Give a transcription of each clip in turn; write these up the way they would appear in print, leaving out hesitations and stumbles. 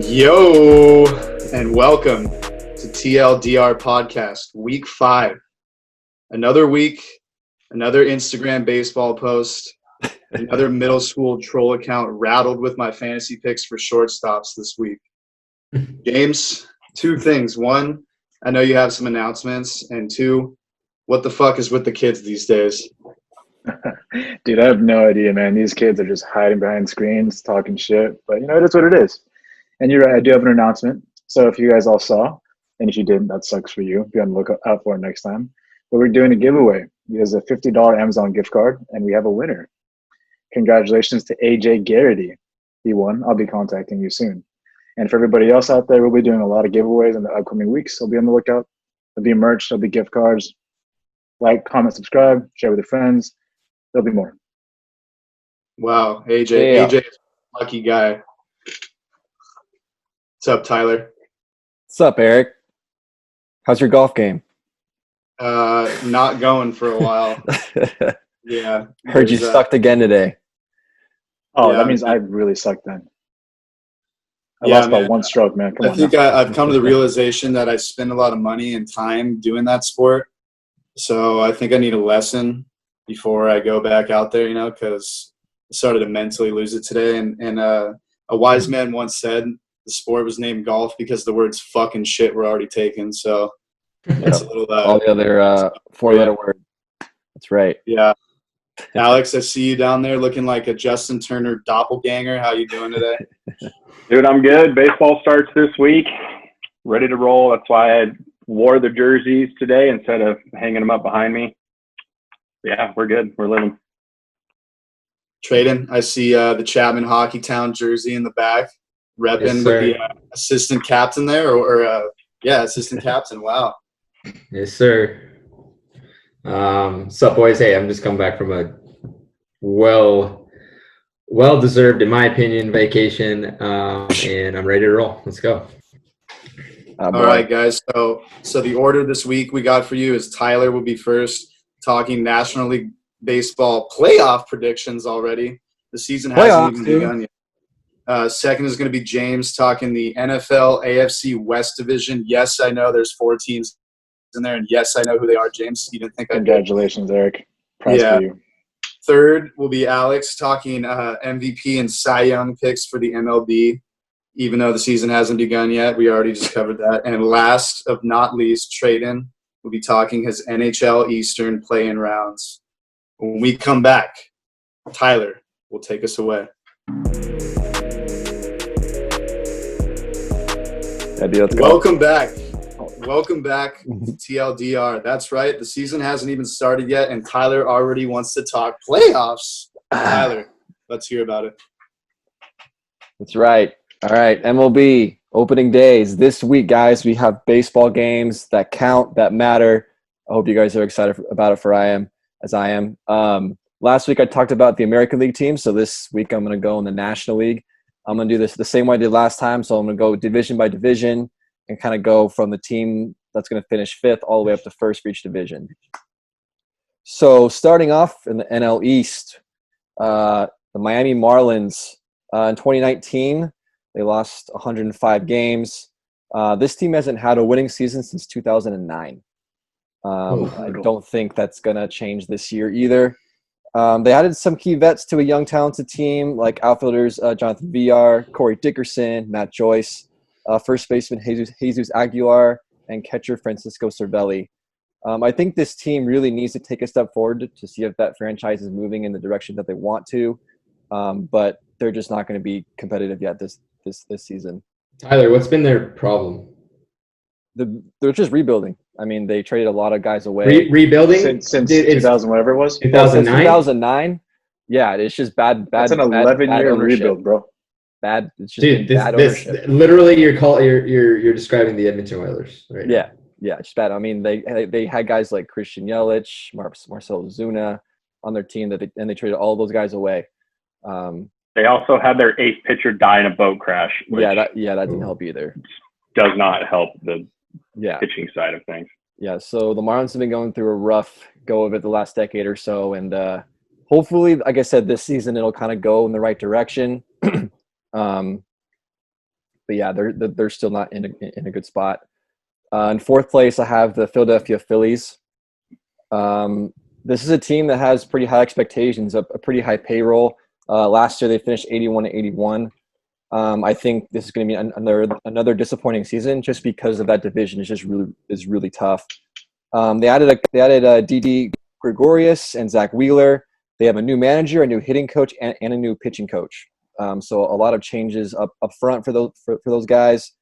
Yo, and welcome to TLDR podcast, week 5. Another week, another Instagram baseball post, another middle school troll account rattled with my fantasy picks for shortstops this week. James, 2 things. 1, I know you have some announcements. And 2, what the fuck is with the kids these days? Dude, I have no idea, man. These kids are just hiding behind screens, talking shit. But, it is what it is. And you're right, I do have an announcement. So if you guys all saw, and if you didn't, that sucks for you. Be on the lookout for it next time. But we're doing a giveaway. There's a $50 Amazon gift card, and we have a winner. Congratulations to AJ Garrity. He won. I'll be contacting you soon. And for everybody else out there, we'll be doing a lot of giveaways in the upcoming weeks. So be on the lookout. There'll be merch. There'll be gift cards. Like, comment, subscribe, share with your friends. There'll be more. Wow, AJ. Yeah. AJ is a lucky guy. What's up, Tyler? What's up, Eric? How's your golf game? Not going for a while. Yeah. Heard you sucked again today. Oh, Yeah, that means I really sucked then. I Yeah, lost by man. 1 stroke, man. Come I on. think now. I've come to the realization that I spend a lot of money and time doing that sport. So I think I need a lesson before I go back out there, because I started to mentally lose it today. And a wise man once said the sport was named golf because the words fuck and shit were already taken. So it's a little All the other 4-letter word. That's right. Yeah. Alex, I see you down there looking like a Justin Turner doppelganger. How you doing today? Dude, I'm good. Baseball starts this week. Ready to roll. That's why I wore the jerseys today instead of hanging them up behind me. Yeah, we're good. We're living. Tradon, I see the Chapman Hockey Town jersey in the back, repping Yes, with the assistant captain there, assistant captain. Wow. Yes, sir. Sup, boys? Hey, I'm just coming back from a well-deserved, in my opinion, vacation, and I'm ready to roll. Let's go. All right, guys. So the order this week we got for you is Tyler will be first, talking National League Baseball playoff predictions already. The season hasn't even begun yet. Second is going to be James talking the NFL AFC West Division. Yes, I know there's 4 teams in there, and yes, I know who they are, James. You didn't think I did. Congratulations, Eric. Proud for you. Third will be Alex talking MVP and Cy Young picks for the MLB, even though the season hasn't begun yet. We already just covered that. And last of not least, Tradon will be talking his NHL Eastern play-in rounds. When we come back, Tyler will take us away. Welcome back. Welcome back to TLDR. That's right. The season hasn't even started yet, and Tyler already wants to talk playoffs. Tyler, let's hear about it. That's right. All right, MLB opening days. This week, guys, we have baseball games that count, that matter. I hope you guys are excited about it as I am. Last week, I talked about the American League team, so this week I'm going to go in the National League. I'm going to do this the same way I did last time, so I'm going to go division by division and kind of go from the team that's going to finish 5th all the way up to 1st for each division. So starting off in the NL East, the Miami Marlins in 2019, they lost 105 games. This team hasn't had a winning season since 2009. I don't think that's going to change this year either. They added some key vets to a young, talented team like outfielders Jonathan Villar, Corey Dickerson, Matt Joyce, first baseman Jesus Aguilar, and catcher Francisco Cervelli. I think this team really needs to take a step forward to see if that franchise is moving in the direction that they want to, but they're just not going to be competitive yet this season. Tyler, what's been their problem? They're just rebuilding. I mean, they traded a lot of guys away. Rebuilding? Since 2000, whatever it was? 2009? 2009? Yeah, it's just bad. That's an 11-year rebuild, bro. Bad. It's just Dude, bad ownership. this literally you're describing the Edmonton Oilers, right? Yeah, it's bad. I mean, they had guys like Christian Yelich, Marcell Ozuna on their team and they traded all those guys away. They also had their 8th pitcher die in a boat crash. That didn't help either. Does not help the Yeah. pitching side of things. Yeah, so the Marlins have been going through a rough go of it the last decade or so, and hopefully, like I said, this season it'll kind of go in the right direction. yeah, they're still not in a good spot. In fourth place, I have the Philadelphia Phillies. This is a team that has pretty high expectations, a pretty high payroll. Last year they finished 81-81. I think this is going to be another disappointing season just because of that division. It's just really tough. They added Didi Gregorius and Zach Wheeler. They have a new manager, a new hitting coach, and a new pitching coach. So a lot of changes up front for those guys.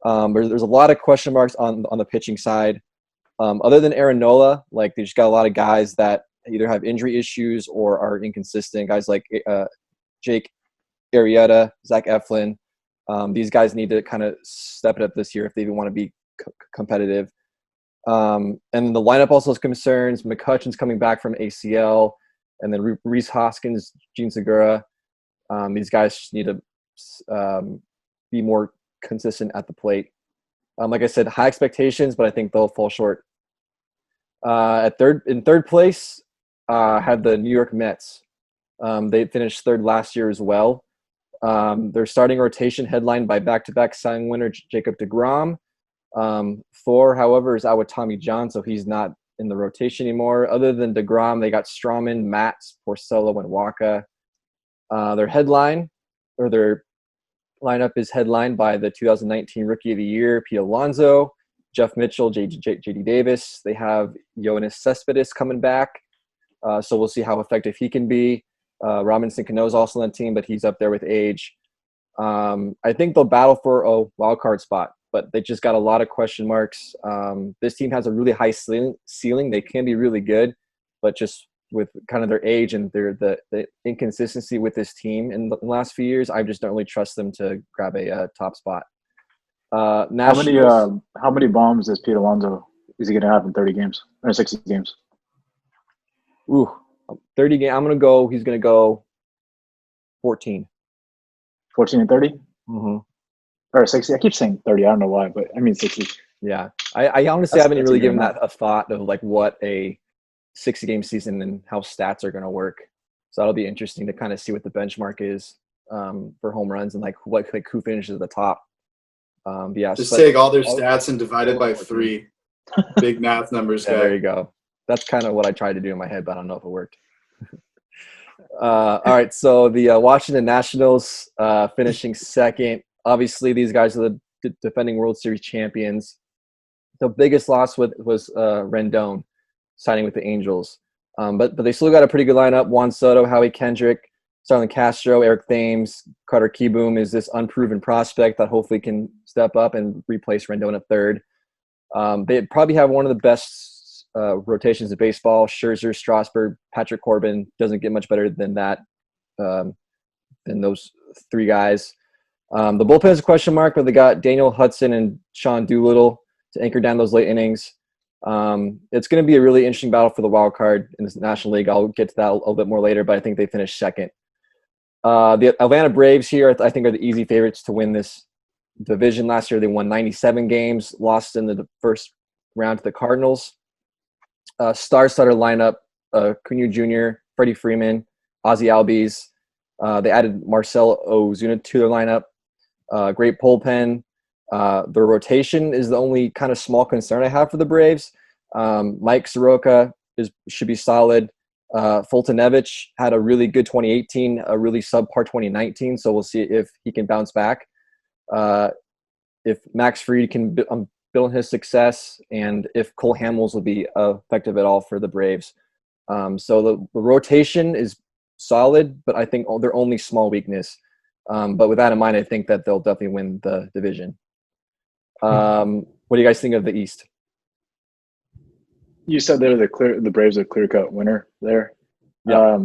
There's a lot of question marks on the pitching side. Other than Aaron Nola, like they just got a lot of guys that either have injury issues or are inconsistent. Guys like Jake Arrieta, Zach Eflin. These guys need to kind of step it up this year if they even want to be competitive. And then the lineup also has concerns. McCutcheon's coming back from ACL, and then Reese Hoskins, Gene Segura. These guys just need to be more consistent at the plate. Like I said, high expectations, but I think they'll fall short. In third place, had the New York Mets. They finished third last year as well. Their starting rotation headlined by back-to-back Cy Young winner Jacob deGrom. Thor, however, is out with Tommy John, so he's not in the rotation anymore. Other than deGrom, they got Strawman, Matz, Porcello, and Waka. Their lineup is headlined by the 2019 Rookie of the Year, Pete Alonso, Jeff Mitchell, J.D. Davis. They have Yoenis Cespedes coming back, so we'll see how effective he can be. Robinson Cano is also on the team, but he's up there with age. I think they'll battle for a wild card spot, but they just got a lot of question marks. This team has a really high ceiling. They can be really good, but just with kind of their age and the inconsistency with this team in the last few years, I just don't really trust them to grab a top spot. How many bombs is Pete Alonso is he going to have in 30 games or 60 games? Ooh, 30 games. He's going to go 14. 14 and 30? Mm-hmm. Or 60. I keep saying 30. I don't know why, but I mean 60. Yeah. I honestly haven't really given that a thought of like what a 60-game season and how stats are going to work. So that'll be interesting to kind of see what the benchmark is for home runs and like who finishes at the top. Yeah, just take all their stats and divide it by 3. Big math numbers, yeah, guy. there you go. That's kind of what I tried to do in my head, but I don't know if it worked. All right, so the Washington Nationals finishing second. Obviously, these guys are the defending World Series champions. The biggest loss was Rendon signing with the Angels. But they still got a pretty good lineup. Juan Soto, Howie Kendrick, Starlin Castro, Eric Thames, Carter Kieboom is this unproven prospect that hopefully can step up and replace Rendon at third. They probably have one of the best rotations of baseball. Scherzer, Strasburg, Patrick Corbin. Doesn't get much better than that, than those 3 guys. The bullpen is a question mark, but they got Daniel Hudson and Sean Doolittle to anchor down those late innings. It's going to be a really interesting battle for the wild card in the National League. I'll get to that a little bit more later, but I think they finished second. The Atlanta Braves here, I think, are the easy favorites to win this division. Last year, they won 97 games, lost in the first round to the Cardinals. Star starter lineup, Cunha Jr., Freddie Freeman, Ozzie Albies. They added Marcell Ozuna to their lineup. Great bullpen. Their rotation is the only kind of small concern I have for the Braves. Mike Soroka should be solid. Fultonevich had a really good 2018, a really subpar 2019, so we'll see if he can bounce back. If Max Fried can build on his success, and if Cole Hamels will be effective at all for the Braves. So the rotation is solid, but I think their only small weakness. But with that in mind, I think that they'll definitely win the division. What do you guys think of the East? You said they're the Braves are clear-cut winner there. Yeah.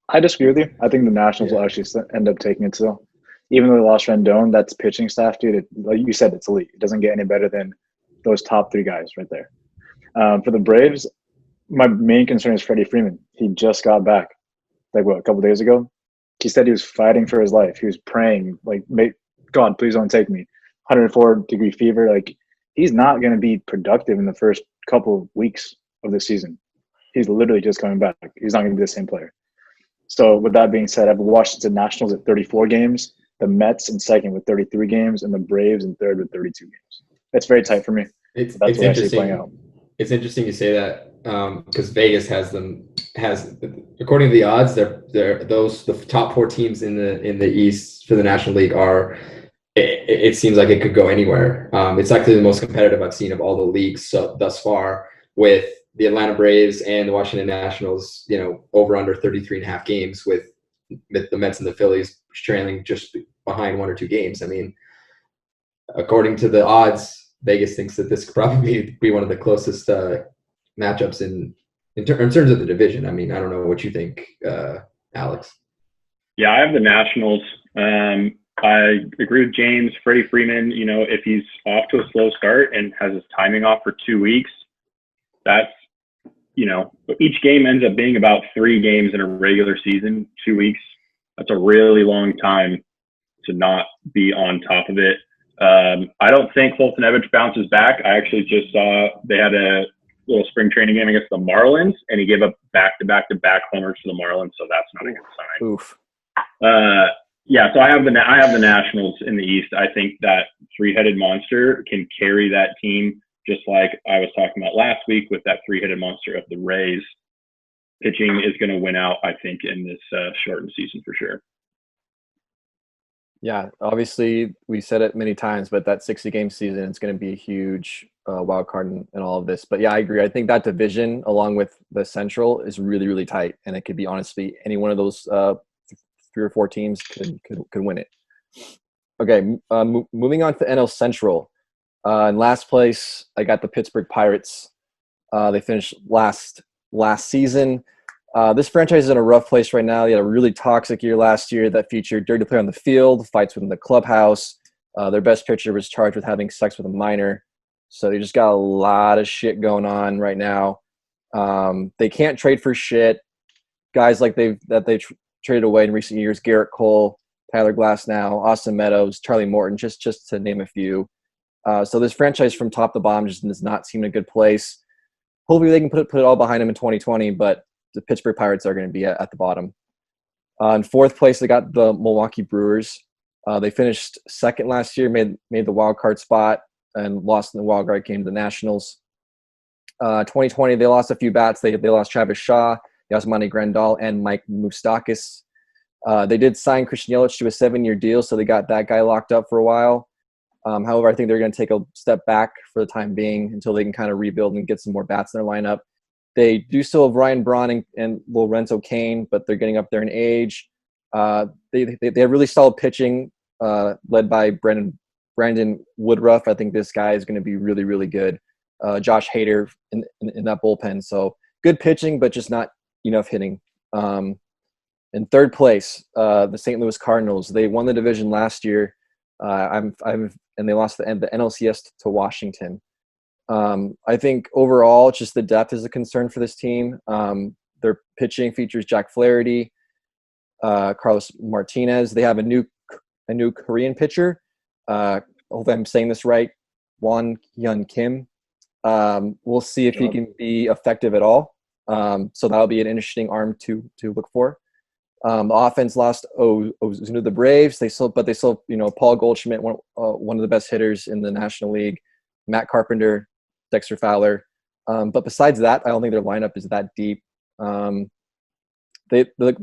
I disagree with you. I think the Nationals will actually end up taking it still. Even though they lost Rendon, that's pitching staff, dude. Like you said, it's elite. It doesn't get any better than those top 3 guys right there. For the Braves, my main concern is Freddie Freeman. He just got back, a couple days ago. He said he was fighting for his life. He was praying, God, please don't take me. 104-degree fever. He's not going to be productive in the first couple of weeks of the season. He's literally just coming back. He's not going to be the same player. So with that being said, I have the Washington Nationals at 34 games. the Mets in second with 33 games, and the Braves in third with 32 games. It's very tight for me. It's That's it's what I see playing out. interesting. It's interesting you say that because Vegas has according to the odds, the top four teams in the East for the National League are. It seems like it could go anywhere. It's actually the most competitive I've seen of all the leagues thus far, with the Atlanta Braves and the Washington Nationals, over under 33.5 games, with the Mets and the Phillies trailing just behind 1 or 2 games. I mean, according to the odds, Vegas thinks that this could probably be one of the closest matchups in terms of the division. I mean, I don't know what you think, Alex. Yeah, I have the Nationals. I agree with James. Freddie Freeman, if he's off to a slow start and has his timing off for 2 weeks, that's, each game ends up being about 3 games in a regular season. 2 weeks, that's a really long time to not be on top of it. I don't think Fulton-Evans bounces back. I actually just saw they had a little spring training game against the Marlins, and he gave up back-to-back homers to the Marlins, so that's not a good sign. Oof. Yeah, so I have the Nationals in the East. I think that three-headed monster can carry that team, just like I was talking about last week with that three-headed monster of the Rays. Pitching is going to win out, I think, in this shortened season for sure. Yeah, obviously we said it many times, but that 60-game season is going to be a huge wild card in all of this. But yeah, I agree. I think that division, along with the Central, is really, really tight, and it could be honestly any one of those 3 or 4 teams could win it. Okay, moving on to NL Central. In last place, I got the Pittsburgh Pirates. They finished last season. This franchise is in a rough place right now. They had a really toxic year last year that featured dirty play on the field, fights within the clubhouse. Their best pitcher was charged with having sex with a minor. So they just got a lot of shit going on right now. They can't trade for shit. Guys like they traded away in recent years, Garrett Cole, Tyler Glasnow, Austin Meadows, Charlie Morton, just to name a few. So this franchise from top to bottom just does not seem in a good place. Hopefully they can put it all behind them in 2020, but the Pittsburgh Pirates are going to be at the bottom. In fourth place, they got the Milwaukee Brewers. They finished second last year, made the wild card spot, and lost in the wild card game to the Nationals. 2020, they lost a few bats. They lost Travis Shaw, Yasmani Grandal, and Mike Moustakas. They did sign Christian Yelich to a 7-year deal, so they got that guy locked up for a while. However, I think they're going to take a step back for the time being until they can kind of rebuild and get some more bats in their lineup. They do still have Ryan Braun and Lorenzo Cain, but they're getting up there in age. They have really solid pitching, led by Brandon Woodruff. I think this guy is going to be really, really good. Josh Hader in that bullpen. So good pitching, but just not enough hitting. In third place, the St. Louis Cardinals. They won the division last year. And they lost the NLCS to Washington. I think overall, just the depth is a concern for this team. Their pitching features Jack Flaherty, Carlos Martinez. They have a new Korean pitcher. Hopefully I'm saying this right, Won Hyun Kim. We'll see if he can be effective at all. So that'll be an interesting arm to look for. The offense lost Ozuna to the Braves. They still Paul Goldschmidt, one of the best hitters in the National League, Matt Carpenter, Dexter Fowler. But besides that, I don't think their lineup is that deep. The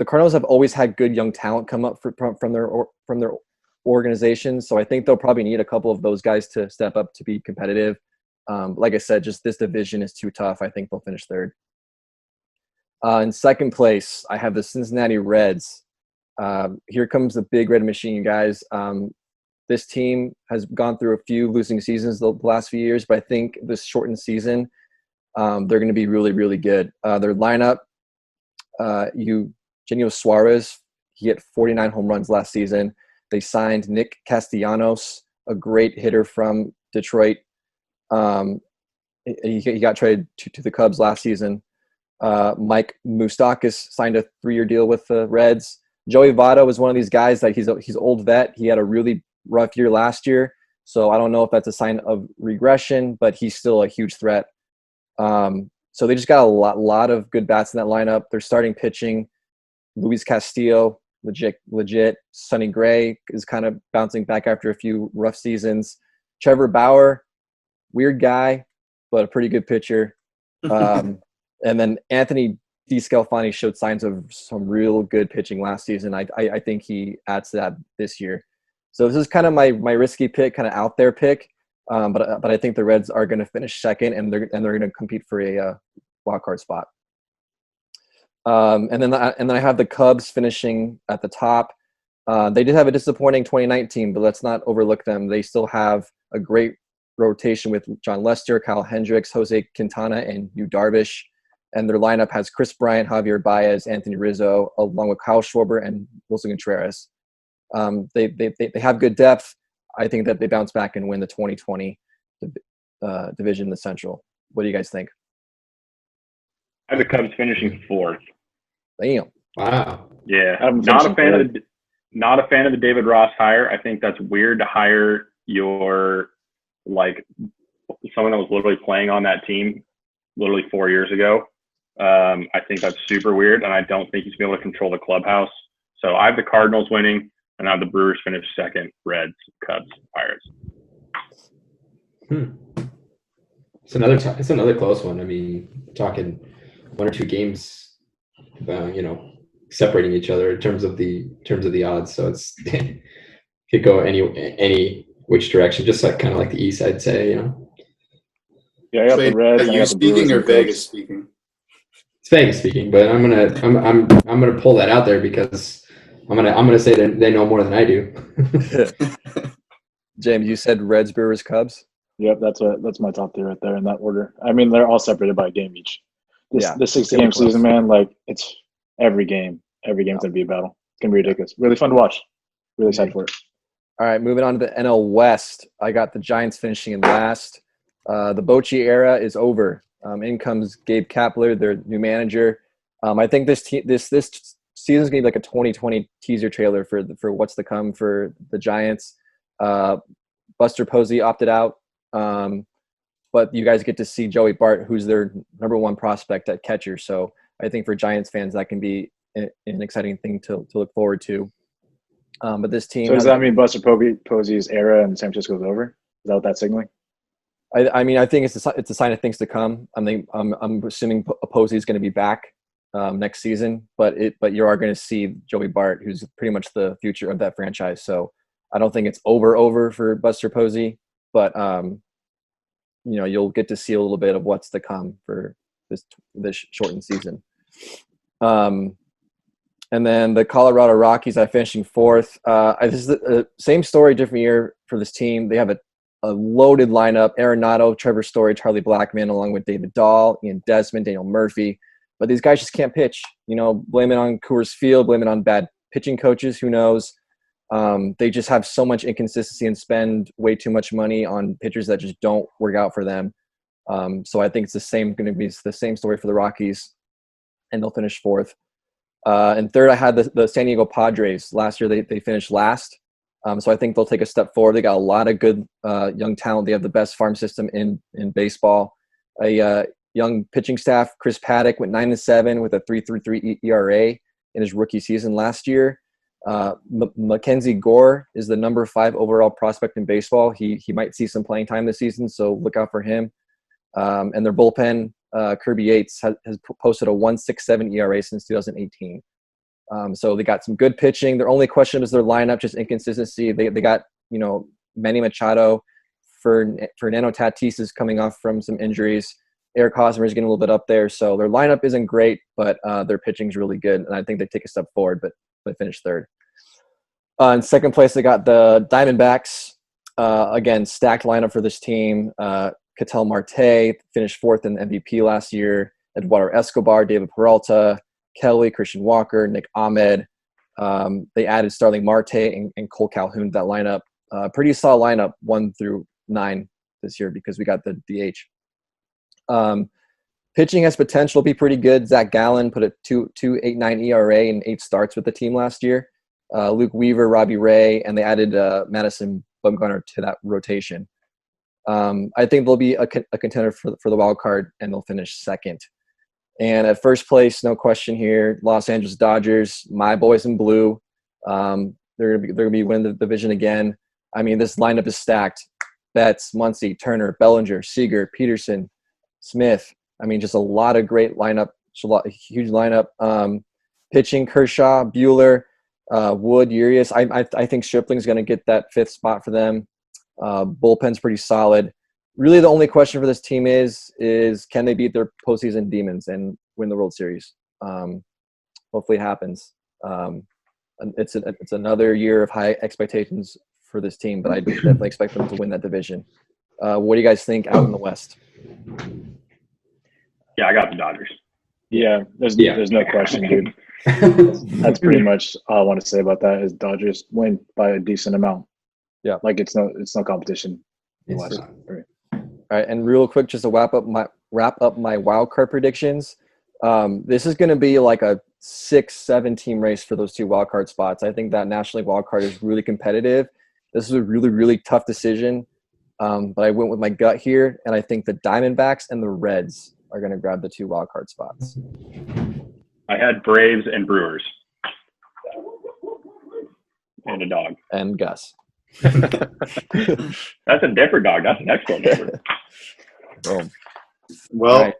Cardinals have always had good young talent come up from their organization, so I think they'll probably need a couple of those guys to step up to be competitive. Like I said, just this division is too tough. I think they'll finish third. In second place, I have the Cincinnati Reds. Here comes the big red machine, you guys. This team has gone through a few losing seasons the last few years, but I think this shortened season, they're going to be really, really good. Their lineup, Eugenio Suarez, he hit 49 home runs last season. They signed Nick Castellanos, a great hitter from Detroit. He got traded to the Cubs last season. Mike Moustakas signed a 3-year deal with the Reds. Joey Votto is one of these guys that he's old vet. He had a really rough year last year, so I don't know if that's a sign of regression, but he's still a huge threat. So they just got a lot of good bats in that lineup. They're starting pitching, Luis Castillo, legit. Sonny Gray is kind of bouncing back after a few rough seasons. Trevor Bauer, weird guy, but a pretty good pitcher. And then Anthony DeScalfani showed signs of some real good pitching last season. I think he adds to that this year. So this is kind of my risky pick, kind of out there pick. But I think the Reds are going to finish second, and they're going to compete for a wild card spot. And then I have the Cubs finishing at the top. They did have a disappointing 2019, but let's not overlook them. They still have a great rotation with John Lester, Kyle Hendricks, Jose Quintana, and Yu Darvish. And their lineup has Chris Bryant, Javier Baez, Anthony Rizzo, along with Kyle Schwarber and Wilson Contreras. They have good depth. I think that they bounce back and win the 2020 division in the Central. What do you guys think? I have the Cubs finishing 4th. Damn. Wow. Yeah, I'm not a finishing fan of the David Ross hire. I think that's weird to hire your someone that was literally playing on that team literally 4 years ago. I think that's super weird, and I don't think he's going to be able to control the clubhouse. So I have the Cardinals winning, and I have the Brewers finish second. Reds, Cubs, Pirates. It's another close one. I mean, talking 1 or 2 games, separating each other in terms of the odds. So it's could go any which direction, just like kind of like the East, I'd say. Yeah, I got the Reds. Are you speaking or Vegas speaking? It's Vegas speaking, but I'm gonna pull that out there because I'm gonna say that they know more than I do. James, you said Reds, Brewers, Cubs. Yep, that's my top 3 right there in that order. I mean, they're all separated by a game each. The 60-game season, man, it's every game's gonna be a battle. It's gonna be ridiculous. Really fun to watch. Really excited for it. All right, moving on to the NL West. I got the Giants finishing in last. The Bochy era is over. In comes Gabe Kapler, their new manager. I think this season's gonna be like a 2020 teaser trailer for what's to come for the Giants. Buster Posey opted out, but you guys get to see Joey Bart, who's their number 1 prospect at catcher. So I think for Giants fans, that can be an exciting thing to look forward to. But this team. So does that mean Buster Posey's era in San Francisco is over? Is that what that's signaling? I mean, I think it's a sign of things to come. I'm assuming Posey is going to be back next season, but you are going to see Joey Bart, who's pretty much the future of that franchise. So I don't think it's over for Buster Posey, but you'll get to see a little bit of what's to come for this shortened season. And then the Colorado Rockies, I finishing 4th. This is the same story, different year for this team. They have a loaded lineup: Arenado, Trevor Story, Charlie Blackmon, along with David Dahl, Ian Desmond, Daniel Murphy. But these guys just can't pitch. Blame it on Coors Field, blame it on bad pitching coaches. Who knows? They just have so much inconsistency and spend way too much money on pitchers that just don't work out for them. So I think it's going to be the same story for the Rockies, and they'll finish 4th. And 3rd, I had the San Diego Padres. Last year, they finished last. So I think they'll take a step forward. They got a lot of good young talent. They have the best farm system in baseball. A young pitching staff. Chris Paddock went 9-7 with a 3.33 ERA in his rookie season last year. Mackenzie Gore is the number 5 overall prospect in baseball. He might see some playing time this season, so look out for him. And their bullpen, Kirby Yates, has posted a 1.67 ERA since 2018. So they got some good pitching. Their only question is their lineup, just inconsistency. They got, Manny Machado. Fernando Tatis is coming off from some injuries. Eric Hosmer is getting a little bit up there. So their lineup isn't great, but their pitching is really good. And I think they take a step forward, but they finish 3rd. In 2nd place, they got the Diamondbacks. Again, stacked lineup for this team. Ketel Marte finished 4th in the MVP last year. Eduardo Escobar, David Peralta, Kelly, Christian Walker, Nick Ahmed. They added Starling Marte and Cole Calhoun to that lineup. Pretty solid lineup, 1 through 9 this year because we got the DH. Pitching has potential to be pretty good. Zach Gallen put a 2.89 ERA in 8 starts with the team last year. Luke Weaver, Robbie Ray, and they added Madison Bumgarner to that rotation. I think they'll be a contender for the wild card, and they'll finish 2nd. And at 1st place, no question here, Los Angeles Dodgers, my boys in blue. They're gonna be winning the division again. I mean, this lineup is stacked. Betts, Muncy, Turner, Bellinger, Seager, Peterson, Smith. I mean, just a lot of great lineup. A huge lineup. Pitching: Kershaw, Bueller, Wood, Urias. I think Stripling's going to get that 5th spot for them. Bullpen's pretty solid. Really, the only question for this team is can they beat their postseason demons and win the World Series? Hopefully, it happens. It's another year of high expectations for this team, but I definitely expect them to win that division. What do you guys think out in the West? Yeah, I got the Dodgers. Yeah, there's no question, dude. That's pretty much all I want to say about that is Dodgers win by a decent amount. Yeah. Like it's no competition. It's not. All right, and real quick, just to wrap up my wild card predictions. This is going to be like a 6-7 team race for those 2 wild card spots. I think that National League wild card is really competitive. This is a really, really tough decision, but I went with my gut here, and I think the Diamondbacks and the Reds are going to grab the 2 wild card spots. I had Braves and Brewers. And a dog. And Gus. That's a different dog. That's an excellent different. Boom. Well, Right.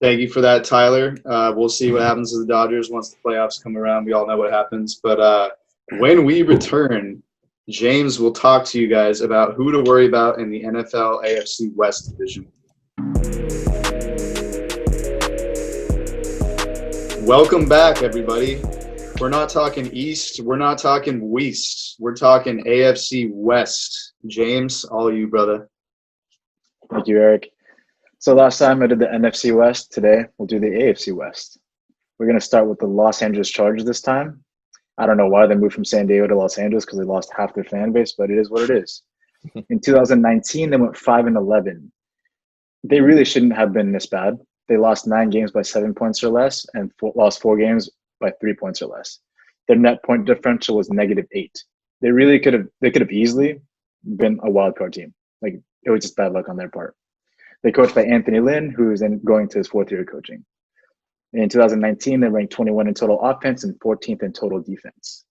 thank you for that, Tyler. We'll see what happens to the Dodgers once the playoffs come around. We all know what happens. But when we return, James will talk to you guys about who to worry about in the NFL AFC West Division. Welcome back, everybody. We're not talking East. We're not talking West. We're talking AFC West. James, all you, brother. Thank you, Eric. So last time I did the NFC West. Today we'll do the AFC West. We're going to start with the Los Angeles Chargers this time. I don't know why they moved from San Diego to Los Angeles because they lost half their fan base, but it is what it is. In 2019, they went 5-11. They really shouldn't have been this bad. They lost 9 games by 7 points or less and lost 4 games by 3 points or less. Their net point differential was -8. They really could have easily been a wild card team. Like, it was just bad luck on their part. They coached by Anthony Lynn, who is then going to his 4th year of coaching. In 2019, they ranked 21 in total offense and 14th in total defense.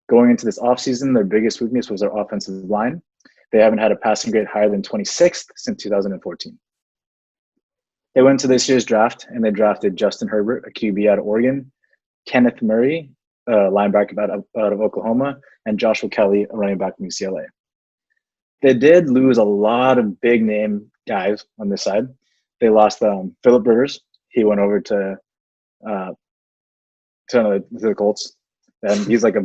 Going into this offseason, their biggest weakness was their offensive line. They haven't had a passing grade higher than 26th since 2014. They went to this year's draft, and they drafted Justin Herbert, a QB out of Oregon, Kenneth Murray, a linebacker out of Oklahoma, and Joshua Kelly, a running back from UCLA. They did lose a lot of big-name guys on this side. They lost Phillip Rivers. He went over to the Colts, and he's like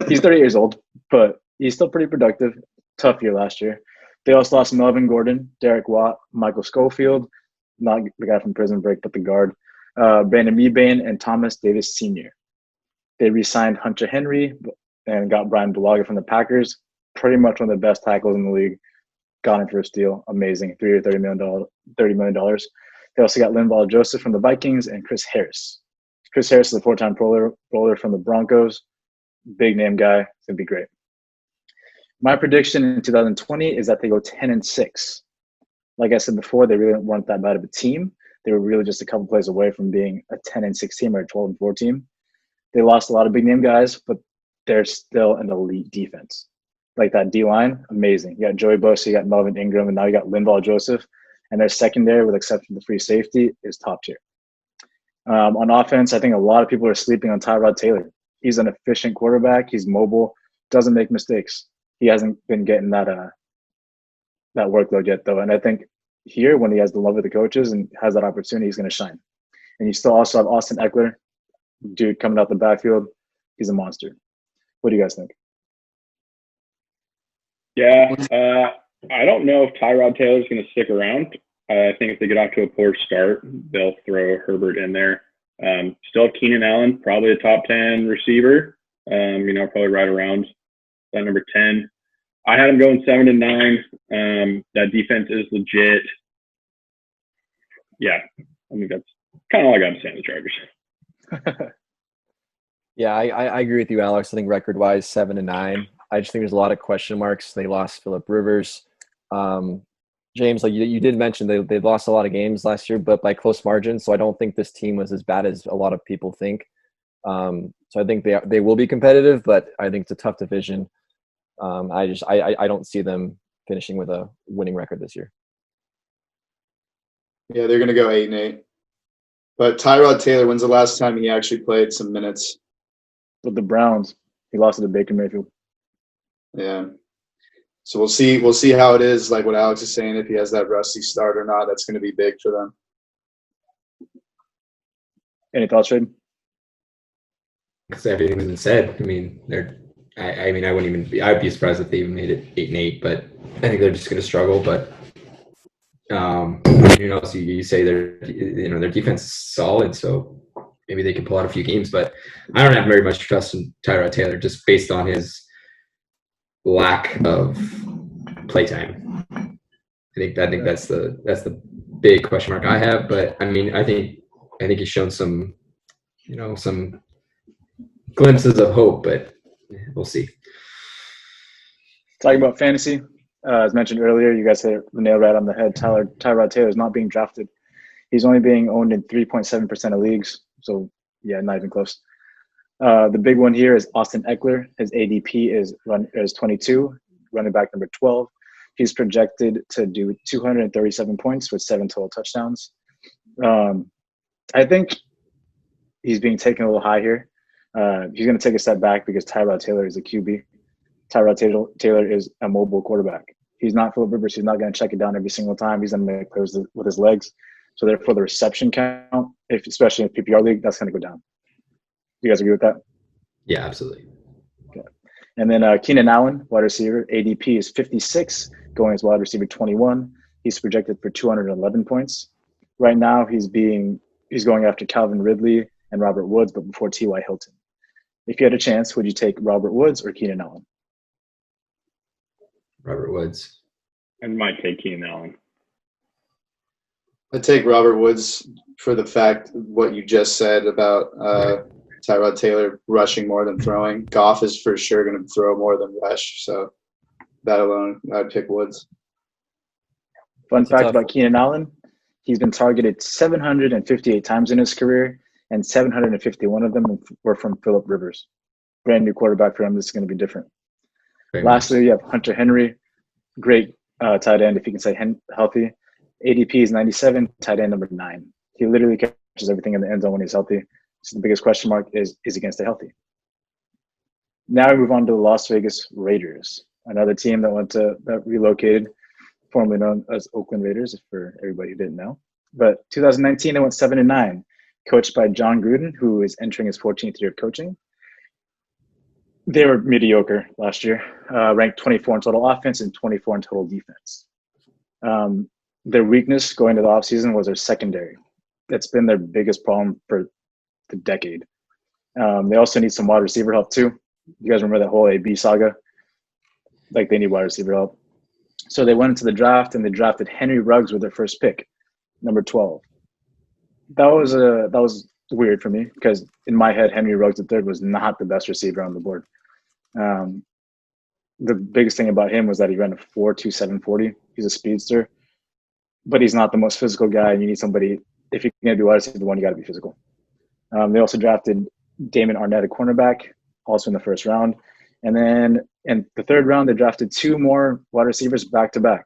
he's 30 years old, but he's still pretty productive. Tough year last year. They also lost Melvin Gordon, Derek Watt, Michael Schofield, not the guy from Prison Break, but the guard, Brandon Mebane, and Thomas Davis Sr. They re-signed Hunter Henry and got Brian Bulaga from the Packers, pretty much one of the best tackles in the league. Got him for a steal. Amazing. 3 year, $30 million. They also got Linval Joseph from the Vikings and Chris Harris. Chris Harris is a 4-time Pro Bowler from the Broncos. Big name guy. It's going to be great. My prediction in 2020 is that they go 10-6. Like I said before, they really weren't that bad of a team. They were really just a couple plays away from being a 10-6 team or a 12-4 team. They lost a lot of big name guys, but they're still an elite defense. Like that D-line, amazing. You got Joey Bosa, you got Melvin Ingram, and now you got Linval Joseph. And their secondary, with exception of the free safety, is top tier. On offense, I think a lot of people are sleeping on Tyrod Taylor. He's an efficient quarterback. He's mobile, doesn't make mistakes. He hasn't been getting that workload yet, though. And I think here, when he has the love of the coaches and has that opportunity, he's going to shine. And you still also have Austin Eckler, dude, coming out the backfield. He's a monster. What do you guys think? Yeah, I don't know if Tyrod Taylor's going to stick around. I think if they get off to a poor start, they'll throw Herbert in there. Still Keenan Allen, probably a top 10 receiver. Probably right around that number 10. I had him going 7-9. That defense is legit. Yeah, I think that's kind of all I got to say on the Chargers. Yeah, I agree with you, Alex. I think record-wise, 7-9. I just think there's a lot of question marks. They lost Phillip Rivers. James, like you did mention, they lost a lot of games last year, but by close margins. So I don't think this team was as bad as a lot of people think. So So I think they will be competitive, but I think it's a tough division. I don't see them finishing with a winning record this year. Yeah, they're going to go 8-8. But Tyrod Taylor, when's the last time he actually played some minutes? With the Browns, he lost to Baker Mayfield. Yeah. So we'll see how it is, like what Alex is saying, if he has that rusty start or not. That's going to be big for them. Any thoughts, Tradon? Because everything's been said. I mean, I wouldn't even. I'd be surprised if they even made it 8-8. But I think they're just going to struggle. But so you say their defense is solid, so maybe they can pull out a few games. But I don't have very much trust in Tyrod Taylor just based on his lack of playtime. I think that's the big question mark I have. But I mean, I think he's shown some glimpses of hope, but we'll see. Talking about fantasy, as mentioned earlier, you guys hit the nail right on the head. Tyrod Taylor is not being drafted. He's only being owned in 3.7% of leagues. So, yeah, not even close. The big one here is Austin Eckler. His ADP is 22, running back number 12. He's projected to do 237 points with 7 total touchdowns. I think he's being taken a little high here. He's going to take a step back because Tyrod Taylor is a QB. Tyrod Taylor is a mobile quarterback. He's not Philip Rivers. He's not going to check it down every single time. He's going to make plays with his legs. So therefore, the reception count, especially in a PPR league, that's going to go down. Do you guys agree with that? Yeah, absolutely. Okay. And then Keenan Allen, wide receiver, ADP is 56, going as wide receiver 21. He's projected for 211 points. Right now, he's going after Calvin Ridley and Robert Woods, but before T.Y. Hilton. If you had a chance, would you take Robert Woods or Keenan Allen? Robert Woods. I might take Keenan Allen. I take Robert Woods for the fact what you just said about Tyrod Taylor rushing more than throwing. Goff is for sure going to throw more than rush. So that alone, I'd pick Woods. Fun fact about Keenan Allen, he's been targeted 758 times in his career, and 751 of them were from Philip Rivers. Brand new quarterback for him. This is going to be different. Lastly, you have Hunter Henry, great tight end, if you can say healthy. ADP is 97, tight end number 9. He literally catches everything in the end zone when he's healthy. So the biggest question mark is he going to stay healthy? Now we move on to the Las Vegas Raiders, another team that relocated, formerly known as Oakland Raiders, for everybody who didn't know. But 2019, they went 7-9, coached by John Gruden, who is entering his 14th year of coaching. They were mediocre last year, ranked 24 in total offense and 24 in total defense. Their weakness going to the offseason was their secondary. That's been their biggest problem for the decade. They also need some wide receiver help too. You guys remember that whole AB saga? Like, they need wide receiver help. So they went into the draft and they drafted Henry Ruggs with their first pick, number 12. That was weird for me because in my head, Henry Ruggs III was not the best receiver on the board. The biggest thing about him was that he ran a 4.27 40. He's a speedster, but he's not the most physical guy. And you need somebody, if you're going to be wide receiver one, you got to be physical. They also drafted Damon Arnett, a cornerback, also in the first round. And then in the third round, they drafted 2 more wide receivers back to back.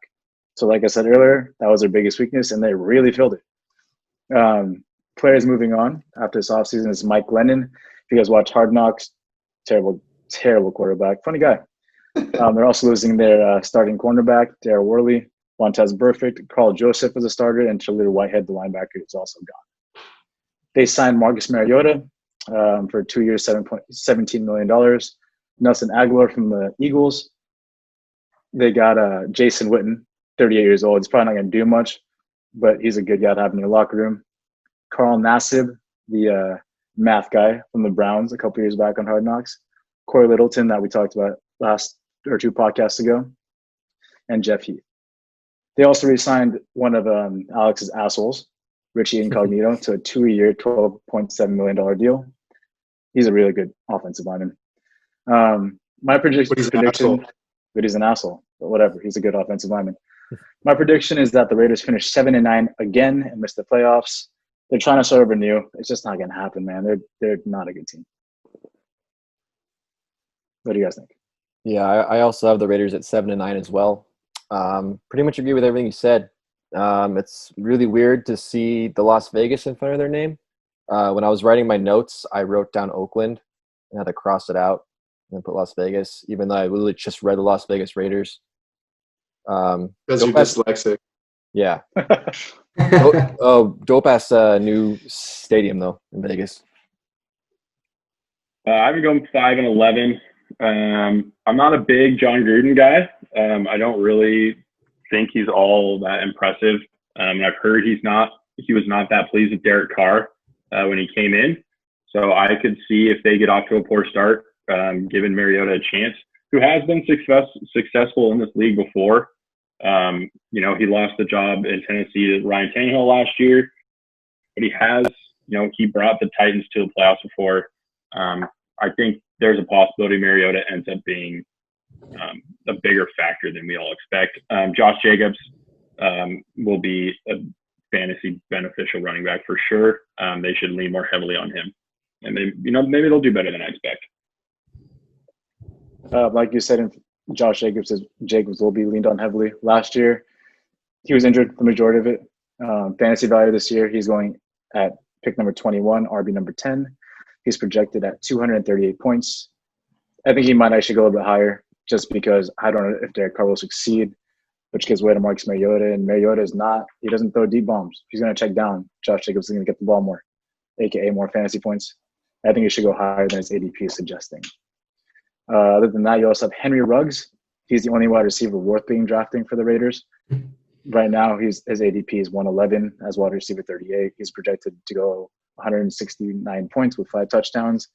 So like I said earlier, that was their biggest weakness, and they really filled it. Players moving on after this offseason is Mike Glennon. If you guys watch Hard Knocks, terrible quarterback. Funny guy. They're also losing their starting cornerback, Darryl Worley, Montez Burfict, Carl Joseph as a starter, and Khalil Whitehead, the linebacker, is also gone. They signed Marcus Mariota for 2 years, $17 million. Nelson Aguilar from the Eagles. They got Jason Witten, 38 years old. He's probably not going to do much, but he's a good guy to have in your locker room. Carl Nassib, the math guy from the Browns a couple years back on Hard Knocks. Corey Littleton, that we talked about last or 2 podcasts ago. And Jeff Heath. They also re-signed one of Alex's assholes, Richie Incognito, to a 2-year, $12.7 million deal. He's a really good offensive lineman. My prediction, but he's an asshole. But whatever, he's a good offensive lineman. My prediction is that the Raiders finish 7-9 again and miss the playoffs. They're trying to start over new. It's just not going to happen, man. They're not a good team. What do you guys think? Yeah, I also have the Raiders at 7-9 as well. Pretty much agree with everything you said. It's really weird to see the Las Vegas in front of their name. When I was writing my notes, I wrote down Oakland and had to cross it out and then put Las Vegas, even though I literally just read the Las Vegas Raiders. Because you're Dope-ass- dyslexic. Yeah. Dope-ass new stadium, though, in Vegas. I've been going 5-11. I'm not a big John Gruden guy. I don't really think he's all that impressive. I've heard he was not that pleased with Derek Carr when he came in. So I could see if they get off to a poor start, giving Mariota a chance, who has been successful in this league before. He lost the job in Tennessee to Ryan Tannehill last year, but he brought the Titans to the playoffs before. I think there's a possibility Mariota ends up being a bigger factor than we all expect. Josh Jacobs will be a fantasy beneficial running back for sure. They should lean more heavily on him, and maybe they'll do better than I expect. Like you said, Josh Jacobs will be leaned on heavily. Last year, he was injured the majority of it. Fantasy value this year, he's going at pick number 21, RB number 10. He's projected at 238 points. I think he might actually go a little bit higher just because I don't know if Derek Carr will succeed, which gives way to Marcus Mariota. And Mariota he doesn't throw deep bombs. He's going to check down. Josh Jacobs is going to get the ball more, a.k.a. more fantasy points. I think he should go higher than his ADP is suggesting. Other than that, you also have Henry Ruggs. He's the only wide receiver worth being drafting for the Raiders. Right now, his ADP is 111 as wide receiver 38. He's projected to go 169 points with 5 touchdowns.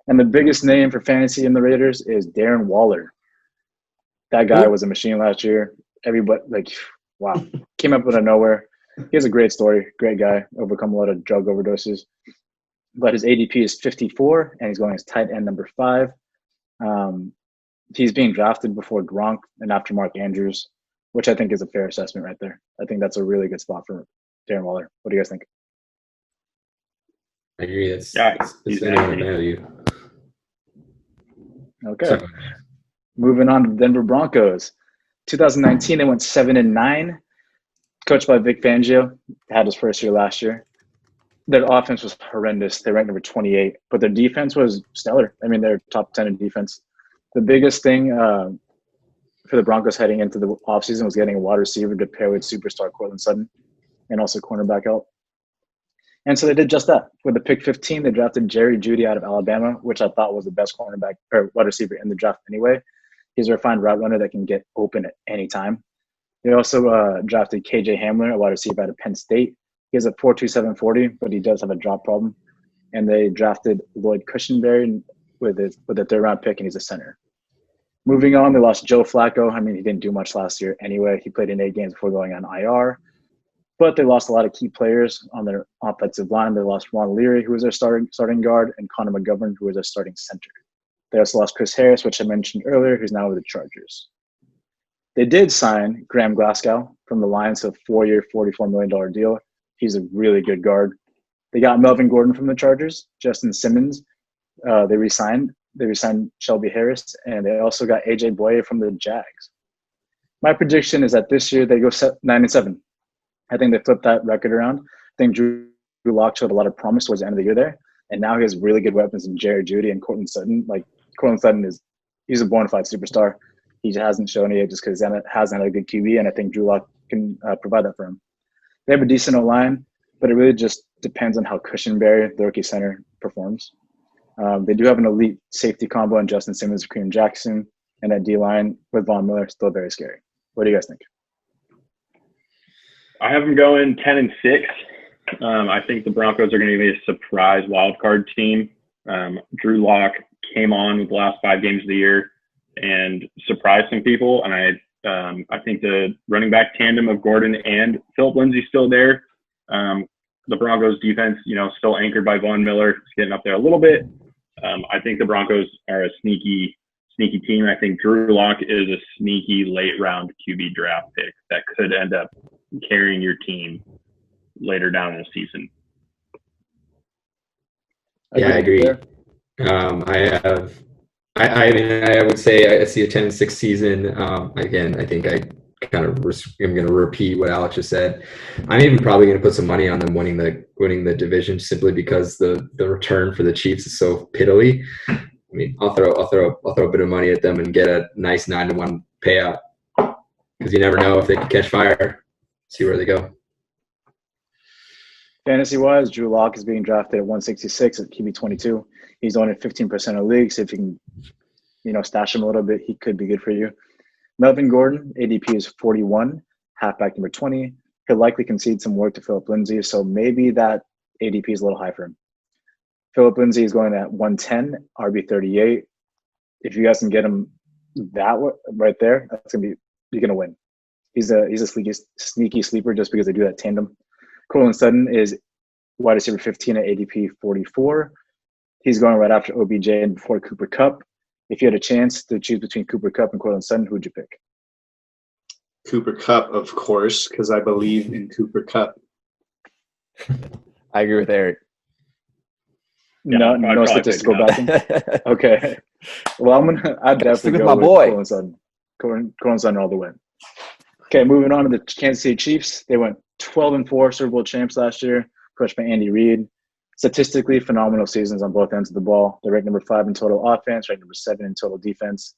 And the biggest name for fantasy in the Raiders is Darren Waller. That guy was a machine last year. Everybody, wow, came up out of nowhere. He has a great story, great guy, overcome a lot of drug overdoses. But his ADP is 54, and he's going as tight end number 5. He's being drafted before Gronk and after Mark Andrews, which I think is a fair assessment right there. I think that's a really good spot for Darren Waller. What do you guys think? I agree. He's value. Okay. So, Moving on to the Denver Broncos. 2019, they went 7-9. Coached by Vic Fangio. Had his first year last year. Their offense was horrendous. They ranked number 28, but their defense was stellar. I mean, they're top 10 in defense. The biggest thing for the Broncos heading into the offseason was getting a wide receiver to pair with superstar Cortland Sutton and also cornerback help. And so they did just that. With the pick 15, they drafted Jerry Jeudy out of Alabama, which I thought was the best cornerback or wide receiver in the draft anyway. He's a refined route runner that can get open at any time. They also drafted KJ Hamler, a wide receiver out of Penn State. He has a 4.27 40, but he does have a drop problem. And they drafted Lloyd Cushenberry with a third-round pick, and he's a center. Moving on, they lost Joe Flacco. I mean, he didn't do much last year anyway. He played in 8 games before going on IR. But they lost a lot of key players on their offensive line. They lost Ron Leary, who was their starting guard, and Connor McGovern, who was their starting center. They also lost Chris Harris, which I mentioned earlier, who's now with the Chargers. They did sign Graham Glasgow from the Lions to a 4-year, $44 million deal. He's a really good guard. They got Melvin Gordon from the Chargers, Justin Simmons. They re-signed Shelby Harris, and they also got AJ Boye from the Jags. My prediction is that this year they go 9-7. I think they flipped that record around. I think Drew Lock showed a lot of promise towards the end of the year there, and now he has really good weapons in Jerry Jeudy and Cortland Sutton. Like Cortland Sutton he's a bona fide superstar. He hasn't shown it yet just because he hasn't had a good QB, and I think Drew Lock can provide that for him. They have a decent O-line, but it really just depends on how Cushenberry, the rookie center, performs. They do have an elite safety combo in Justin Simmons, Kareem Jackson, and that D-line with Von Miller still very scary. What do you guys think? I have them going 10-6. I think the Broncos are going to be a surprise wild card team. Drew Lock came on with the last 5 games of the year and surprised some people, and I think the running back tandem of Gordon and Philip Lindsay still there. The Broncos defense, still anchored by Von Miller. It's getting up there a little bit. I think the Broncos are a sneaky team. I think Drew Lock is a sneaky late round QB draft pick that could end up carrying your team later down in the season. Yeah, I agree. I I mean, I would say I see a 10-6 season. Again, I think I kind of am going to repeat what Alex just said. I'm even probably going to put some money on them winning the division simply because the return for the Chiefs is so piddly. I mean, I'll throw a bit of money at them and get a nice 9-1 payout because you never know if they can catch fire. See where they go. Fantasy-wise, Drew Lock is being drafted at 166 at QB 22. He's only 15% of leagues. If you can, stash him a little bit, he could be good for you. Melvin Gordon, ADP is 41, halfback number 20. He'll likely concede some work to Philip Lindsay, so maybe that ADP is a little high for him. Philip Lindsay is going at 110, RB 38. If you guys can get him that right there, you're gonna win. He's a sneaky sleeper just because they do that tandem. Cortland Sutton is wide receiver 15 at ADP 44. He's going right after OBJ and before Cooper Kupp. If you had a chance to choose between Cooper Kupp and Cortland Sutton, who'd you pick? Cooper Kupp, of course, because I believe in Cooper Kupp. I agree with Eric. No statistical backing. Okay. Well, I'd definitely go with Cortland Sutton. Cortland Sutton all the way. Okay, moving on to the Kansas City Chiefs. They went 12-4 Super Bowl champs last year, coached by Andy Reid. Statistically, phenomenal seasons on both ends of the ball. They're ranked number 5 in total offense, ranked number 7 in total defense.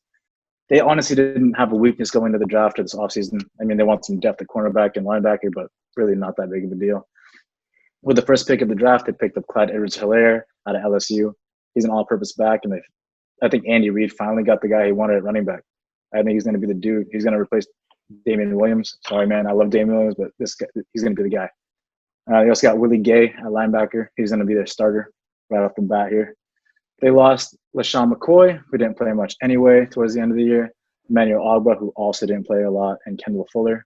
They honestly didn't have a weakness going into the draft or this offseason. I mean, they want some depth at cornerback and linebacker, but really not that big of a deal. With the first pick of the draft, they picked up Clyde Edwards-Helaire out of LSU. He's an all-purpose back, and I think Andy Reid finally got the guy he wanted at running back. I think he's going to be the dude. He's going to replace Damian Williams. Sorry, man. I love Damian Williams, but this guy, he's going to be the guy. They also got Willie Gay at linebacker. He's going to be their starter right off the bat here. They lost LaShawn McCoy, who didn't play much anyway towards the end of the year, Emmanuel Ogbah, who also didn't play a lot, and Kendall Fuller.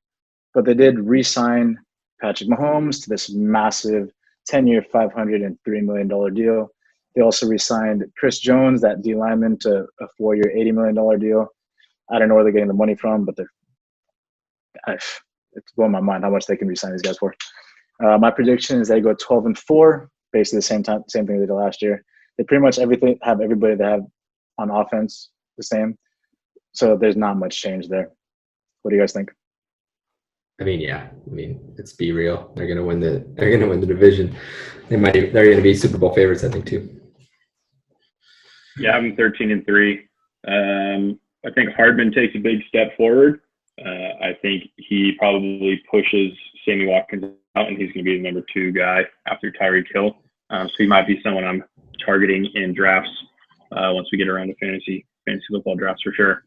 But they did re-sign Patrick Mahomes to this massive 10-year, $503 million deal. They also re-signed Chris Jones, that D lineman, to a 4-year, $80 million deal. I don't know where they're getting the money from, but it's blowing my mind how much they can re-sign these guys for. My prediction is they go 12-4, basically the same thing they did last year. They pretty much have everybody they have on offense the same, so there's not much change there. What do you guys think? I mean, let's be real. They're gonna win the division. They're gonna be Super Bowl favorites, I think, too. Yeah, I'm 13-3. I think Hardman takes a big step forward. I think he probably pushes Sammy Watkins out, and he's going to be the number 2 guy after Tyreek Hill. So he might be someone I'm targeting in drafts once we get around to fantasy football drafts for sure.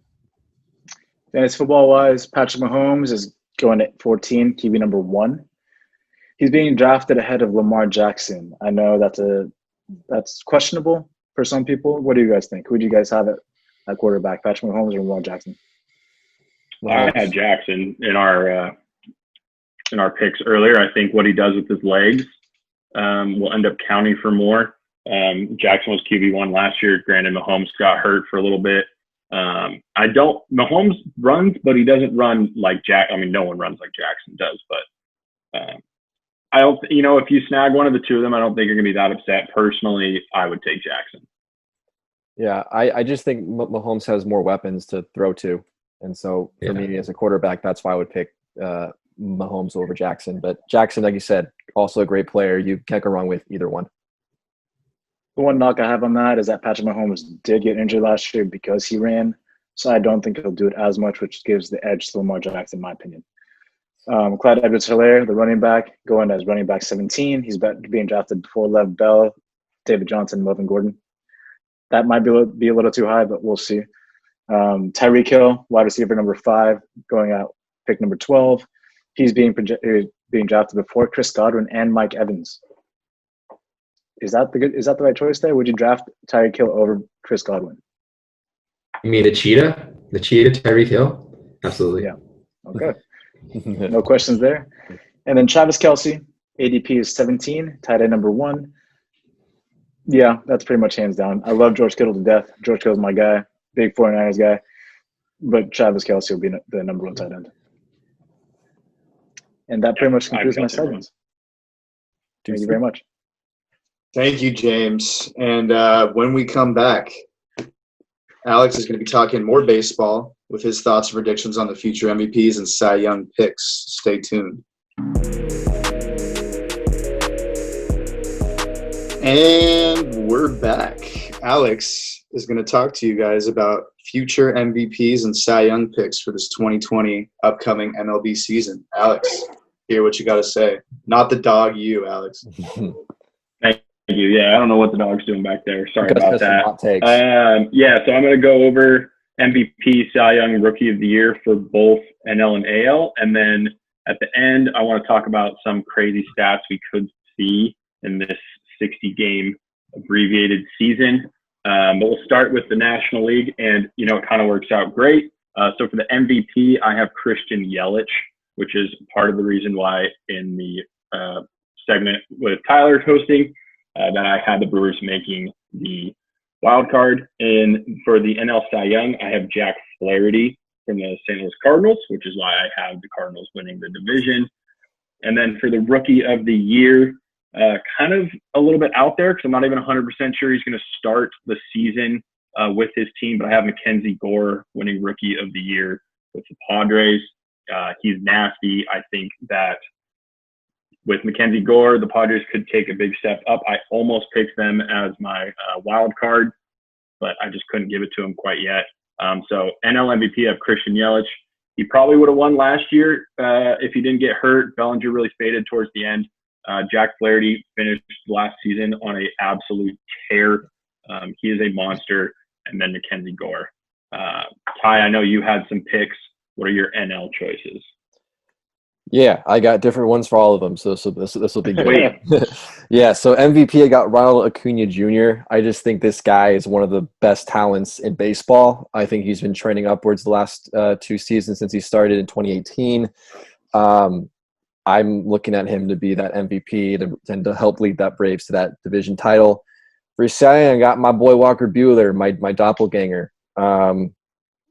Fantasy football-wise, Patrick Mahomes is going at 14, QB number 1. He's being drafted ahead of Lamar Jackson. I know that's questionable for some people. What do you guys think? Who do you guys have at quarterback, Patrick Mahomes or Lamar Jackson? I had Jackson in our picks earlier. I think what he does with his legs will end up counting for more. Jackson was QB1 last year. Granted, Mahomes got hurt for a little bit. Mahomes runs, but he doesn't run like Jack. I mean, no one runs like Jackson does, but I don't, if you snag one of the two of them, I don't think you're going to be that upset. Personally, I would take Jackson. Yeah, I just think Mahomes has more weapons to throw to. And so for me as a quarterback, that's why I would pick Mahomes over Jackson. But Jackson, like you said, also a great player. You can't go wrong with either one. The one knock I have on that is that Patrick Mahomes did get injured last year because he ran. So I don't think he'll do it as much, which gives the edge to Lamar Jackson, in my opinion. Clyde Edwards-Helaire, the running back, going as running back 17. He's being drafted before Lev Bell, David Johnson, Melvin Gordon. That might be a little too high, but we'll see. Tyreek Hill, wide receiver number 5, going out pick number 12. He's being drafted before Chris Godwin and Mike Evans. Is that the right choice there? Would you draft Tyreek Hill over Chris Godwin? You mean the cheetah Tyreek Hill? Absolutely. Yeah. Okay. No questions there. And then Travis Kelce, ADP is 17, tight end number 1. Yeah, that's pretty much hands down. I love George Kittle to death. George Kittle's my guy, big 49ers guy. But Travis Kelce will be the number 1 tight end. And that pretty much concludes my segments. Thank you very much. Thank you, James. And when we come back, Alex is going to be talking more baseball with his thoughts and predictions on the future MVPs and Cy Young picks. Stay tuned. And we're back. Alex is going to talk to you guys about future MVPs and Cy Young picks for this 2020 upcoming MLB season. Alex, hear what you got to say. Not the dog, you, Alex. Thank you. Yeah, I don't know what the dog's doing back there. Sorry about that. Hot takes. Yeah, so I'm going to go over MVP, Cy Young, Rookie of the Year for both NL and AL. And then at the end, I want to talk about some crazy stats we could see in this 60-game abbreviated season. But we'll start with the National League, and, you know, it kind of works out great. So for the MVP, I have Christian Yelich, which is part of the reason why in the segment with Tyler hosting that I had the Brewers making the wild card. And for the NL Cy Young, I have Jack Flaherty from the St. Louis Cardinals, which is why I have the Cardinals winning the division. And then for the Rookie of the Year, kind of a little bit out there because I'm not even 100% sure he's going to start the season with his team, but I have Mackenzie Gore winning Rookie of the Year with the Padres. He's nasty. I think that with Mackenzie Gore, the Padres could take a big step up. I almost picked them as my wild card, but I just couldn't give it to him quite yet. So NL MVP, I have Christian Yelich. He probably would have won last year if he didn't get hurt. Bellinger really faded towards the end. Jack Flaherty finished last season on an absolute tear. He is a monster. And then Mackenzie Gore. Ty, I know you had some picks. What are your NL choices? Yeah, I got different ones for all of them, so this will be good. Yeah, so MVP, I got Ronald Acuna Jr. I just think this guy is one of the best talents in baseball. I think he's been trending upwards the last 2 seasons since he started in 2018. I'm looking at him to be that MVP and to help lead that Braves to that division title. For Cy Young, I got my boy Walker Buehler, my doppelganger.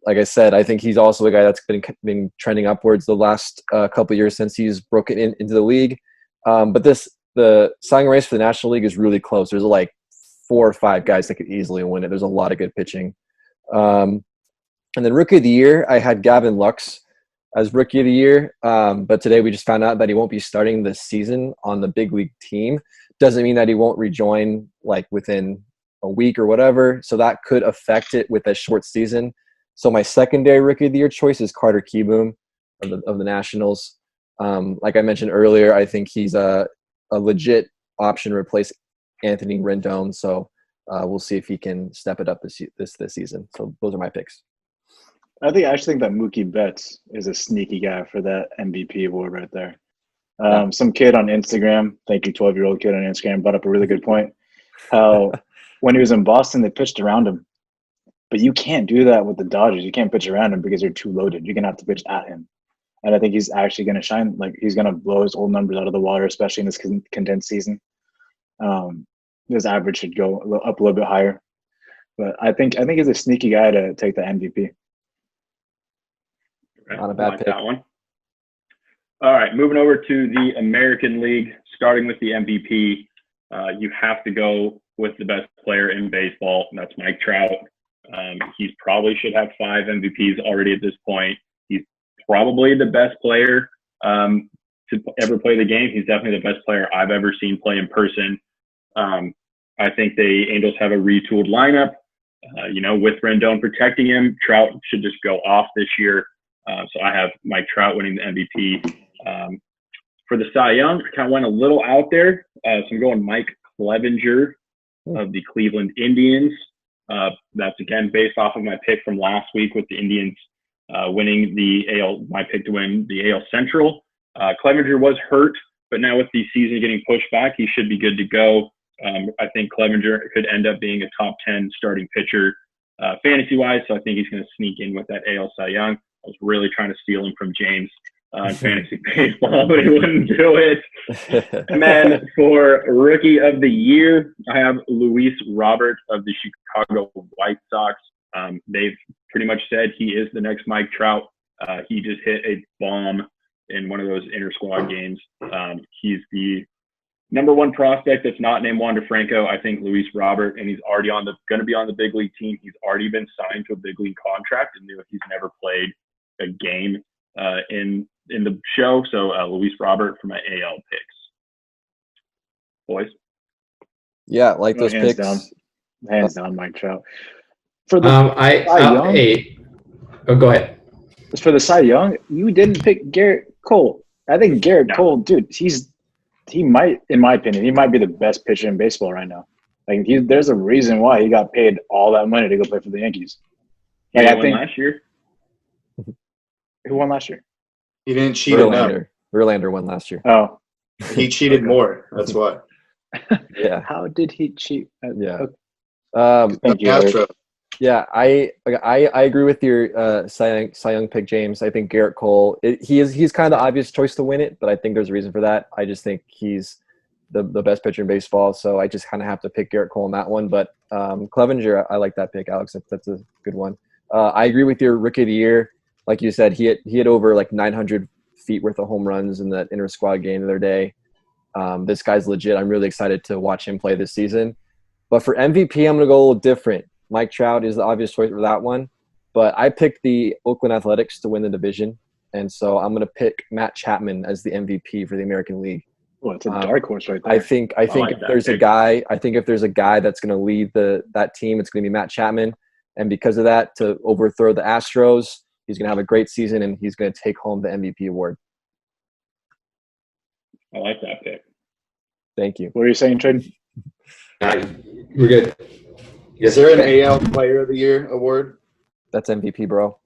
Like I said, I think he's also the guy that's been trending upwards the last couple of years since he's broken into the league. But the Cy Young race for the National League is really close. There's like 4 or 5 guys that could easily win it. There's a lot of good pitching. And then Rookie of the Year, I had Gavin Lux as Rookie of the Year. But today we just found out that he won't be starting this season on the big league team. Doesn't mean that he won't rejoin like within a week or whatever. So that could affect it with a short season. So my secondary Rookie of the Year choice is Carter Kieboom of the Nationals. Like I mentioned earlier, I think he's a legit option to replace Anthony Rendon. So we'll see if he can step it up this season. So those are my picks. I actually think that Mookie Betts is a sneaky guy for that MVP award right there. Some kid on Instagram, thank you, 12-year-old kid on Instagram, brought up a really good point. How when he was in Boston, they pitched around him. But you can't do that with the Dodgers. You can't pitch around him because they're too loaded. You're going to have to pitch at him. And I think he's actually going to shine. Like, he's going to blow his old numbers out of the water, especially in this condensed season. His average should go up a little bit higher. But I think he's a sneaky guy to take the MVP. Not a bad pick. That one. All right, moving over to the American League, starting with the MVP. You have to go with the best player in baseball, and that's Mike Trout. He probably should have 5 MVPs already at this point. He's probably the best player to ever play the game. He's definitely the best player I've ever seen play in person. I think the Angels have a retooled lineup. With Rendon protecting him, Trout should just go off this year. So I have Mike Trout winning the MVP. For the Cy Young, I kind of went a little out there. So I'm going Mike Clevinger of the Cleveland Indians. That's, again, based off of my pick from last week with the Indians winning my pick to win the AL Central. Clevinger was hurt, but now with the season getting pushed back, he should be good to go. I think Clevinger could end up being a top 10 starting pitcher fantasy-wise, so I think he's going to sneak in with that AL Cy Young. I was really trying to steal him from James in fantasy baseball, but he wouldn't do it. And then for Rookie of the Year, I have Luis Robert of the Chicago White Sox. They've pretty much said he is the next Mike Trout. He just hit a bomb in one of those inter-squad games. He's the Number one prospect that's not named Wander Franco, I think Luis Robert, and he's already going to be on the big league team. He's already been signed to a big league contract, and he's never played a game in the show. So Luis Robert for my AL picks. Boys. Yeah, like those hands picks. Hands down, Mike Trout. For the Cy Young, go ahead. For the Cy Young, you didn't pick Garrett Cole. I think Garrett Cole, dude, he might, in my opinion, he might be the best pitcher in baseball right now. Like there's a reason why he got paid all that money to go play for the Yankees. Like, I think last year. Who won last year? He didn't cheat enough. Verlander won last year. Oh, he cheated more. That's why. Yeah. How did he cheat? Yeah. Thank you. Yeah, I agree with your Cy Young pick, James. I think Garrett Cole. He's kind of the obvious choice to win it, but I think there's a reason for that. I just think he's the best pitcher in baseball, so I just kind of have to pick Garrett Cole in that one. But Clevenger, I like that pick, Alex. That's a good one. I agree with your Rookie of the Year. Like you said, he hit over like 900 feet worth of home runs in that inter squad game the other day. This guy's legit. I'm really excited to watch him play this season. But for MVP, I'm going to go a little different. Mike Trout is the obvious choice for that one. But I picked the Oakland Athletics to win the division. And so I'm going to pick Matt Chapman as the MVP for the American League. Well, it's a dark horse right there. I think if there's a guy that's going to lead that team, it's going to be Matt Chapman. And because of that, to overthrow the Astros, he's going to have a great season and he's going to take home the MVP award. I like that pick. Thank you. What are you saying, Tradon? We're good. Is there an AL Player of the Year award? That's MVP, bro.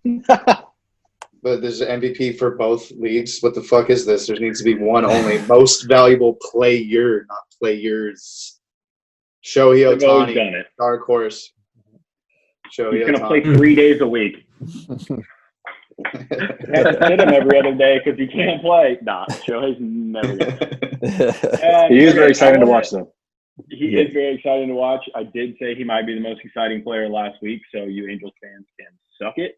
But there's an MVP for both leagues. What the fuck is this? There needs to be one only. Most valuable player, not players. Shohei Ohtani, dark horse. Shohei He's going to Ohtani. play 3 days a week. Have to sit him every other day because he can't play. Nah, Shohei's never going to. He is very exciting to watch, though. He is very exciting to watch. I did say he might be the most exciting player last week, so you Angels fans can suck it.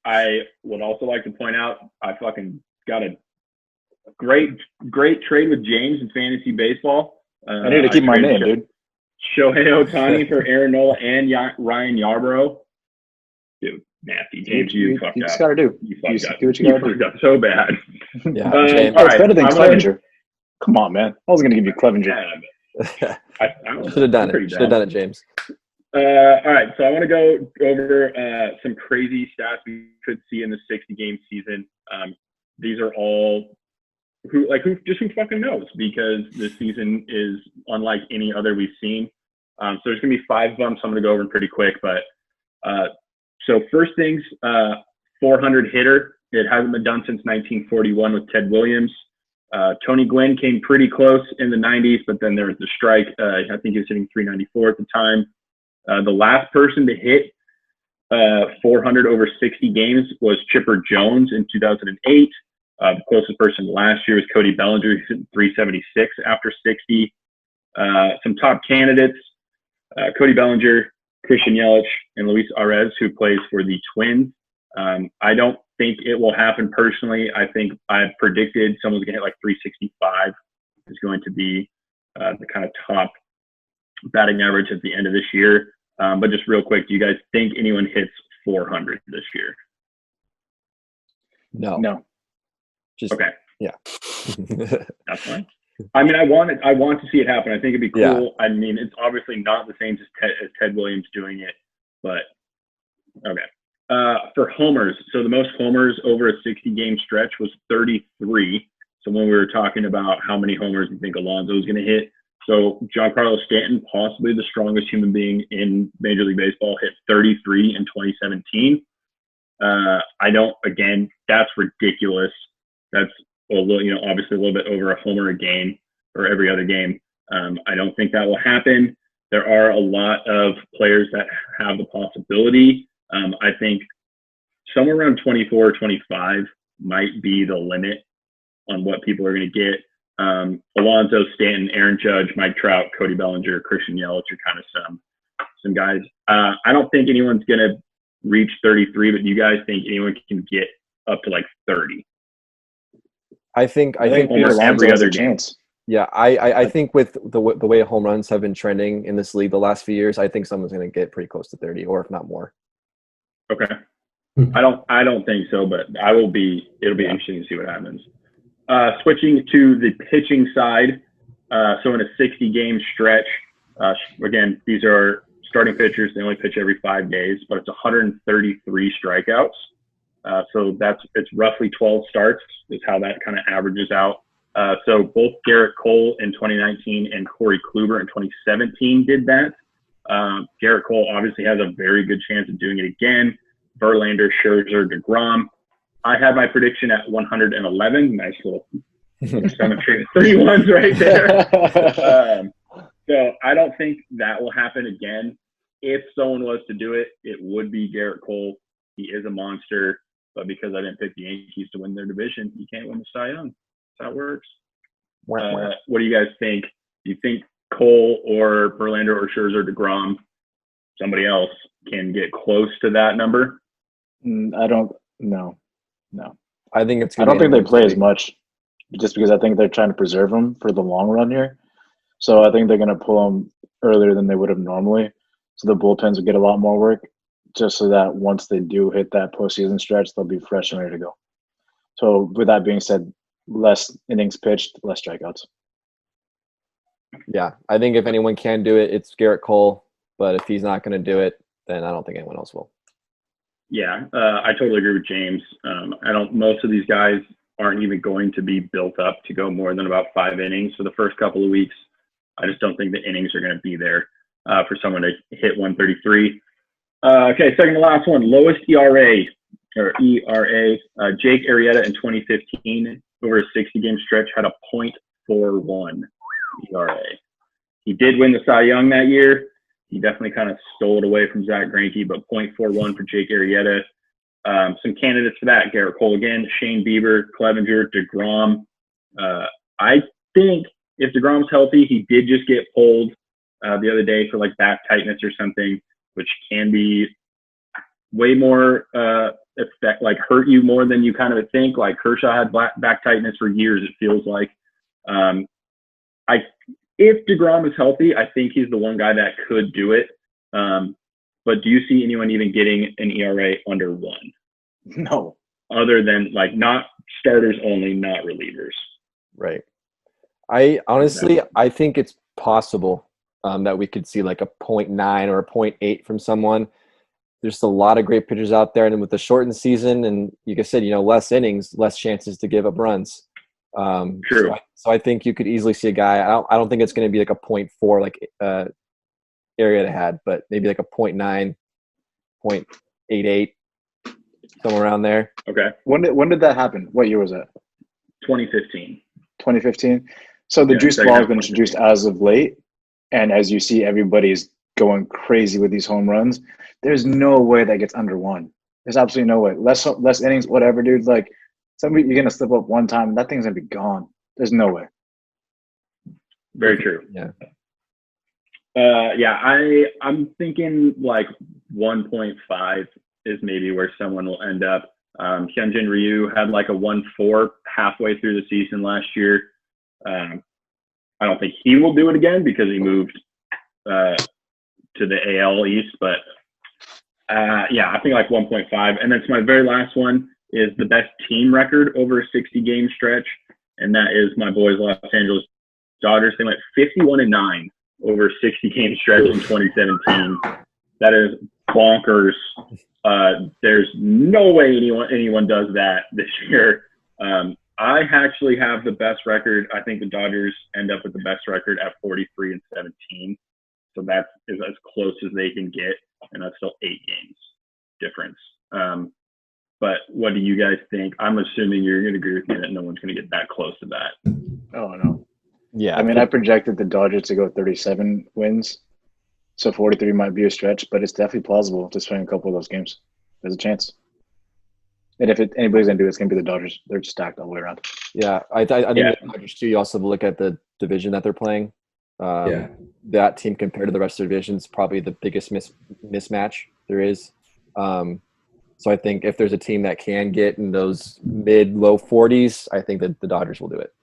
I would also like to point out I fucking got a great trade with James in fantasy baseball. I need to keep my name, dude. Shohei Ohtani for Aaron Nola and Ryan Yarbrough. Dude, nasty. James, you fucked up. You just got to do. You fucked up. Do what you got to do. Fucked up so bad. Yeah, it's better than Clevenger. Come on, man. I was going to give you Clevenger. Should have done it. Should have done it, James. All right, so I want to go over some crazy stats we could see in the 60-game season. These are all who fucking knows, because this season is unlike any other we've seen. So there's going to be 5 of them, so I'm going to go over them pretty quick. But so first things, 400 hitter. It hasn't been done since 1941 with Ted Williams. Tony Gwynn came pretty close in the 90s, but then there was the strike. I think he was hitting 394 at the time. The last person to hit 400 over 60 games was Chipper Jones in 2008. The closest person last year was Cody Bellinger, who hit 376 after 60. Some top candidates, Cody Bellinger, Christian Yelich, and Luis Arraez, who plays for the Twins. I don't think it will happen personally. I think I've predicted someone's going to hit like 365 is going to be the kind of top batting average at the end of this year. But just real quick, do you guys think anyone hits 400 this year? No. Just okay. Yeah. That's fine. I mean, I want to see it happen. I think it'd be cool. Yeah. I mean, it's obviously not the same as Ted Williams doing it, but okay. For homers, so the most homers over a 60-game stretch was 33. So when we were talking about how many homers you think Alonso is going to hit, so Giancarlo Stanton, possibly the strongest human being in Major League Baseball, hit 33 in 2017. Again, that's ridiculous. That's obviously a little bit over a homer a game or every other game. I don't think that will happen. There are a lot of players that have the possibility. I think somewhere around 24 or 25 might be the limit on what people are going to get. Alonso, Stanton, Aaron Judge, Mike Trout, Cody Bellinger, Christian Yelich are kind of some guys. I don't think anyone's going to reach 33, but do you guys think anyone can get up to like 30? I think almost every has other a game. chance. yeah, I think with the way home runs have been trending in this league the last few years, I think someone's going to get pretty close to 30, or if not more. Okay. I don't think so, but it'll be interesting to see what happens. Switching to the pitching side, so in a 60-game stretch, again, these are starting pitchers. They only pitch every 5 days, but it's 133 strikeouts. So it's roughly 12 starts is how that kind of averages out. So both Garrett Cole in 2019 and Corey Kluber in 2017 did that. Garrett Cole obviously has a very good chance of doing it again. Verlander, Scherzer, DeGrom. I have my prediction at 111. Nice little symmetry of 3 ones right there. So I don't think that will happen again. If someone was to do it, it would be Garrett Cole. He is a monster, but because I didn't pick the Yankees to win their division, he can't win the Cy Young. That's how it works. What do you guys think? Do you think Cole or Verlander or Scherzer, DeGrom, somebody else can get close to that number? I don't. No. I think it's. I don't think they play as much, just because I think they're trying to preserve them for the long run here. So I think they're going to pull them earlier than they would have normally. So the bullpens will get a lot more work, just so that once they do hit that postseason stretch, they'll be fresh and ready to go. So with that being said, less innings pitched, less strikeouts. Yeah, I think if anyone can do it, it's Garrett Cole. But if he's not going to do it, then I don't think anyone else will. Yeah, I totally agree with James. Most of these guys aren't even going to be built up to go more than about 5 innings for the first couple of weeks. I just don't think the innings are going to be there for someone to hit 133. Okay, second to last one, lowest ERA. Jake Arrieta in 2015 over a 60-game stretch had a .41 ERA. He did win the Cy Young that year. He definitely kind of stole it away from Zach Greinke, but .41 for Jake Arrieta. Some candidates for that: Garrett Cole again, Shane Bieber, Clevenger, DeGrom. I think if DeGrom's healthy, he did just get pulled the other day for like back tightness or something, which can be way more hurt you more than you kind of think. Like Kershaw had back tightness for years, it feels like. If DeGrom is healthy, I think he's the one guy that could do it. But do you see anyone even getting an ERA under 1? No. Other than like not starters only, not relievers. Right. I think it's possible that we could see like a .9 or a .8 from someone. There's a lot of great pitchers out there, and with the shortened season, and like I said, less innings, less chances to give up runs. True. So I think you could easily see a guy. I don't think it's going to be like a .4 like Arrieta had, but maybe like a .9, .88, somewhere around there. Okay. When did that happen? What year was that? 2015. 2015. So the juice ball has been introduced as of late, and as you see, everybody's going crazy with these home runs. There's no way that gets under 1. There's absolutely no way. Less innings, whatever, dude. Like, somebody, you're gonna slip up one time, that thing's gonna be gone. There's no way. Very true. Yeah. I'm thinking like 1.5 is maybe where someone will end up. Hyunjin Ryu had like a 1.4 halfway through the season last year. I don't think he will do it again because he moved to the AL East, but I think like 1.5. And then my very last one is the best team record over a 60-game stretch, and that is my boys Los Angeles Dodgers. They went 51-9 over a 60-game stretch in 2017. That is bonkers. There's no way anyone does that this year. I actually have the best record. I think the Dodgers end up with the best record at 43-17. So that is as close as they can get, and that's still 8 games difference. But what do you guys think? I'm assuming you're going to agree with me that no one's going to get that close to that. Oh, no. Yeah. I mean, I projected the Dodgers to go 37 wins, so 43 might be a stretch, but it's definitely plausible to swing a couple of those games. There's a chance. And if anybody's going to do it, it's going to be the Dodgers. They're stacked all the way around. Yeah, I think the Dodgers too. You also look at the division that they're playing. That team compared to the rest of the division is probably the biggest mismatch there is. So I think if there's a team that can get in those mid-low 40s, I think that the Dodgers will do it.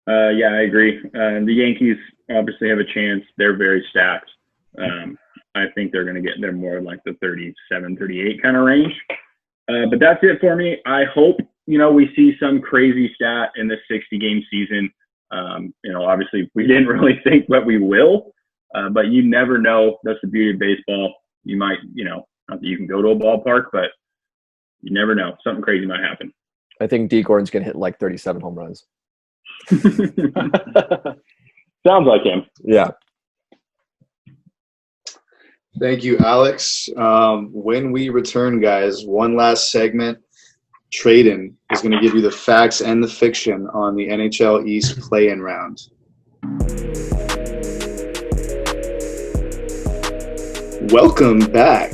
Yeah, I agree. The Yankees obviously have a chance. They're very stacked. I think they're going to get there more like the 37, 38 kind of range. But that's it for me. I hope, we see some crazy stat in this 60-game season. Obviously we didn't really think that we will, but you never know. That's the beauty of baseball. You might, not that you can go to a ballpark, but you never know. Something crazy might happen. I think D. Gordon's going to hit like 37 home runs. Sounds like him. Yeah. Thank you, Alex. When we return, guys, one last segment. Tradon is going to give you the facts and the fiction on the NHL East play-in round. Welcome back.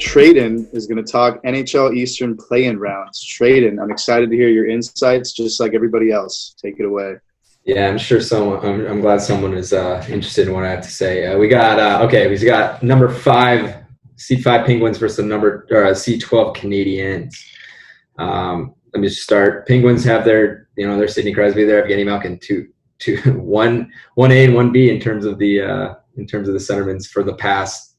Tradon is going to talk NHL Eastern play-in rounds. Tradon, I'm excited to hear your insights, just like everybody else. Take it away. Yeah, I'm sure I'm glad someone is interested in what I have to say. We got number 5, C5 Penguins versus C12 Canadiens. Let me just start. Penguins have their Sidney Crosby, their Evgeny Malkin, 1A and 1B in terms of the centermans for the past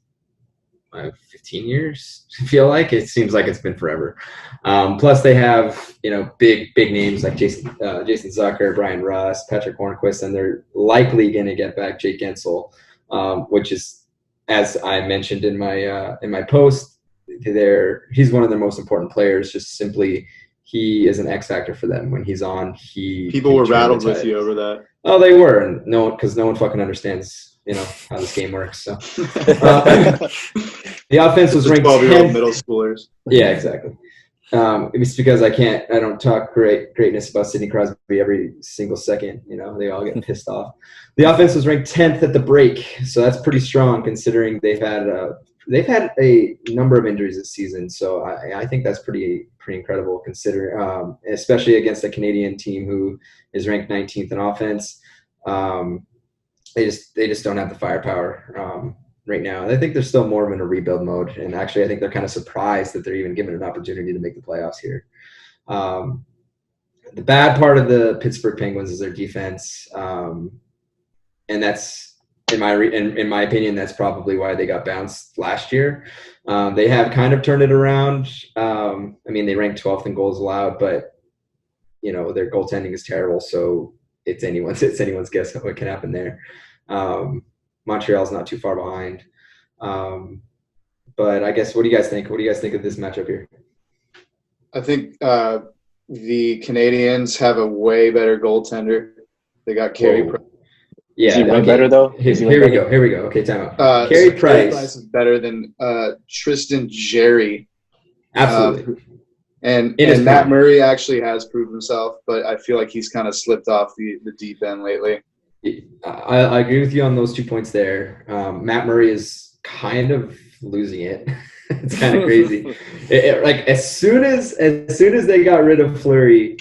15 years. I feel like it seems like it's been forever. Plus they have big names like Jason Zucker, Brian Russ, Patrick Hornquist, and they're likely going to get back Jake Gensel, which is, as I mentioned in my post, he's one of their most important players. Just simply, he is an X factor for them. When he's on, people were rattled with you over that. Oh, they were, and because no one fucking understands how this game works. So the offense was ranked 12-year-old 10th. middle schoolers. Yeah, exactly. It's because I don't talk greatness about Sidney Crosby every single second. They all get pissed off. The offense was ranked 10th at the break, so that's pretty strong considering they've had a number of injuries this season. So I think that's pretty incredible considering, especially against a Canadian team who is ranked 19th in offense. They just don't have the firepower right now. I think they're still more of in a rebuild mode. And actually, I think they're kind of surprised that they're even given an opportunity to make the playoffs here. The bad part of the Pittsburgh Penguins is their defense. And that's, in my opinion, that's probably why they got bounced last year. They have kind of turned it around. They ranked 12th in goals allowed, but, their goaltending is terrible. So it's anyone's guess what can happen there. Montreal's not too far behind. But I guess, what do you guys think? What do you guys think of this matchup here? I think the Canadians have a way better goaltender. They got Carey Price. Yeah, is he way better though? Here we go. Okay, time out. Carey Price is better than Tristan Jarry. Absolutely. And Matt Murray actually has proved himself, but I feel like he's kind of slipped off the deep end lately. I agree with you on those 2 points there. Matt Murray is kind of losing it. It's kind of crazy. As soon as they got rid of Fleury,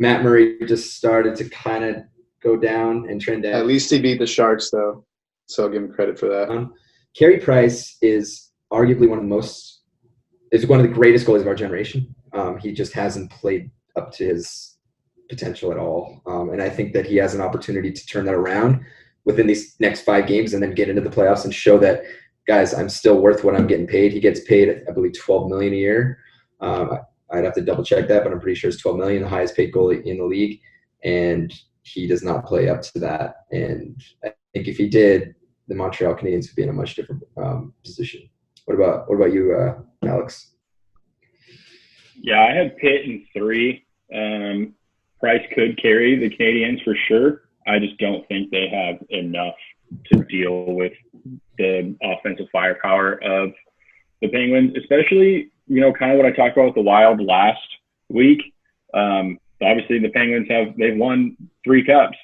Matt Murray just started to kind of go down and trend down. At least he beat the Sharks, though, so I'll give him credit for that. Carey Price is arguably one of the greatest goalies of our generation. He just hasn't played up to his potential at all. And I think that he has an opportunity to turn that around within these next 5 games and then get into the playoffs and show that, guys, I'm still worth what I'm getting paid. He gets paid, I believe, $12 million a year. I'd have to double check that, but I'm pretty sure it's $12 million, the highest paid goalie in the league. And he does not play up to that. And I think if he did, the Montreal Canadiens would be in a much different position. What about you, Alex? Yeah, I have Pitt in 3. Price could carry the Canadiens for sure. I just don't think they have enough to deal with the offensive firepower of the Penguins, especially, kind of what I talked about with the Wild last week. Obviously, the Penguins they've won 3 cups.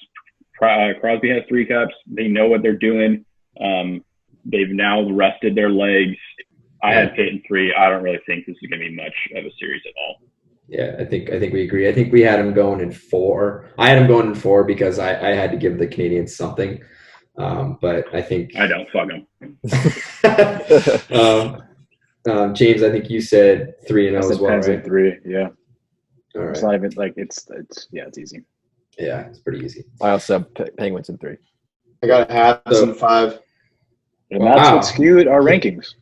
Crosby has 3 cups. They know what they're doing. They've now rested their legs. I had Pitt in 3. I don't really think this is going to be much of a series at all. Yeah, I think we agree. I think we had him going in 4. I had him going in 4 because I had to give the Canadians something. But I think I don't fuck them. James, I think you said 3-0 as well, Pens in right? 3. Yeah. All It's right. not even like it's easy. Yeah, it's pretty easy. I also have Penguins in 3. I got Habs So- in 5. And that's Wow. what skewed our rankings.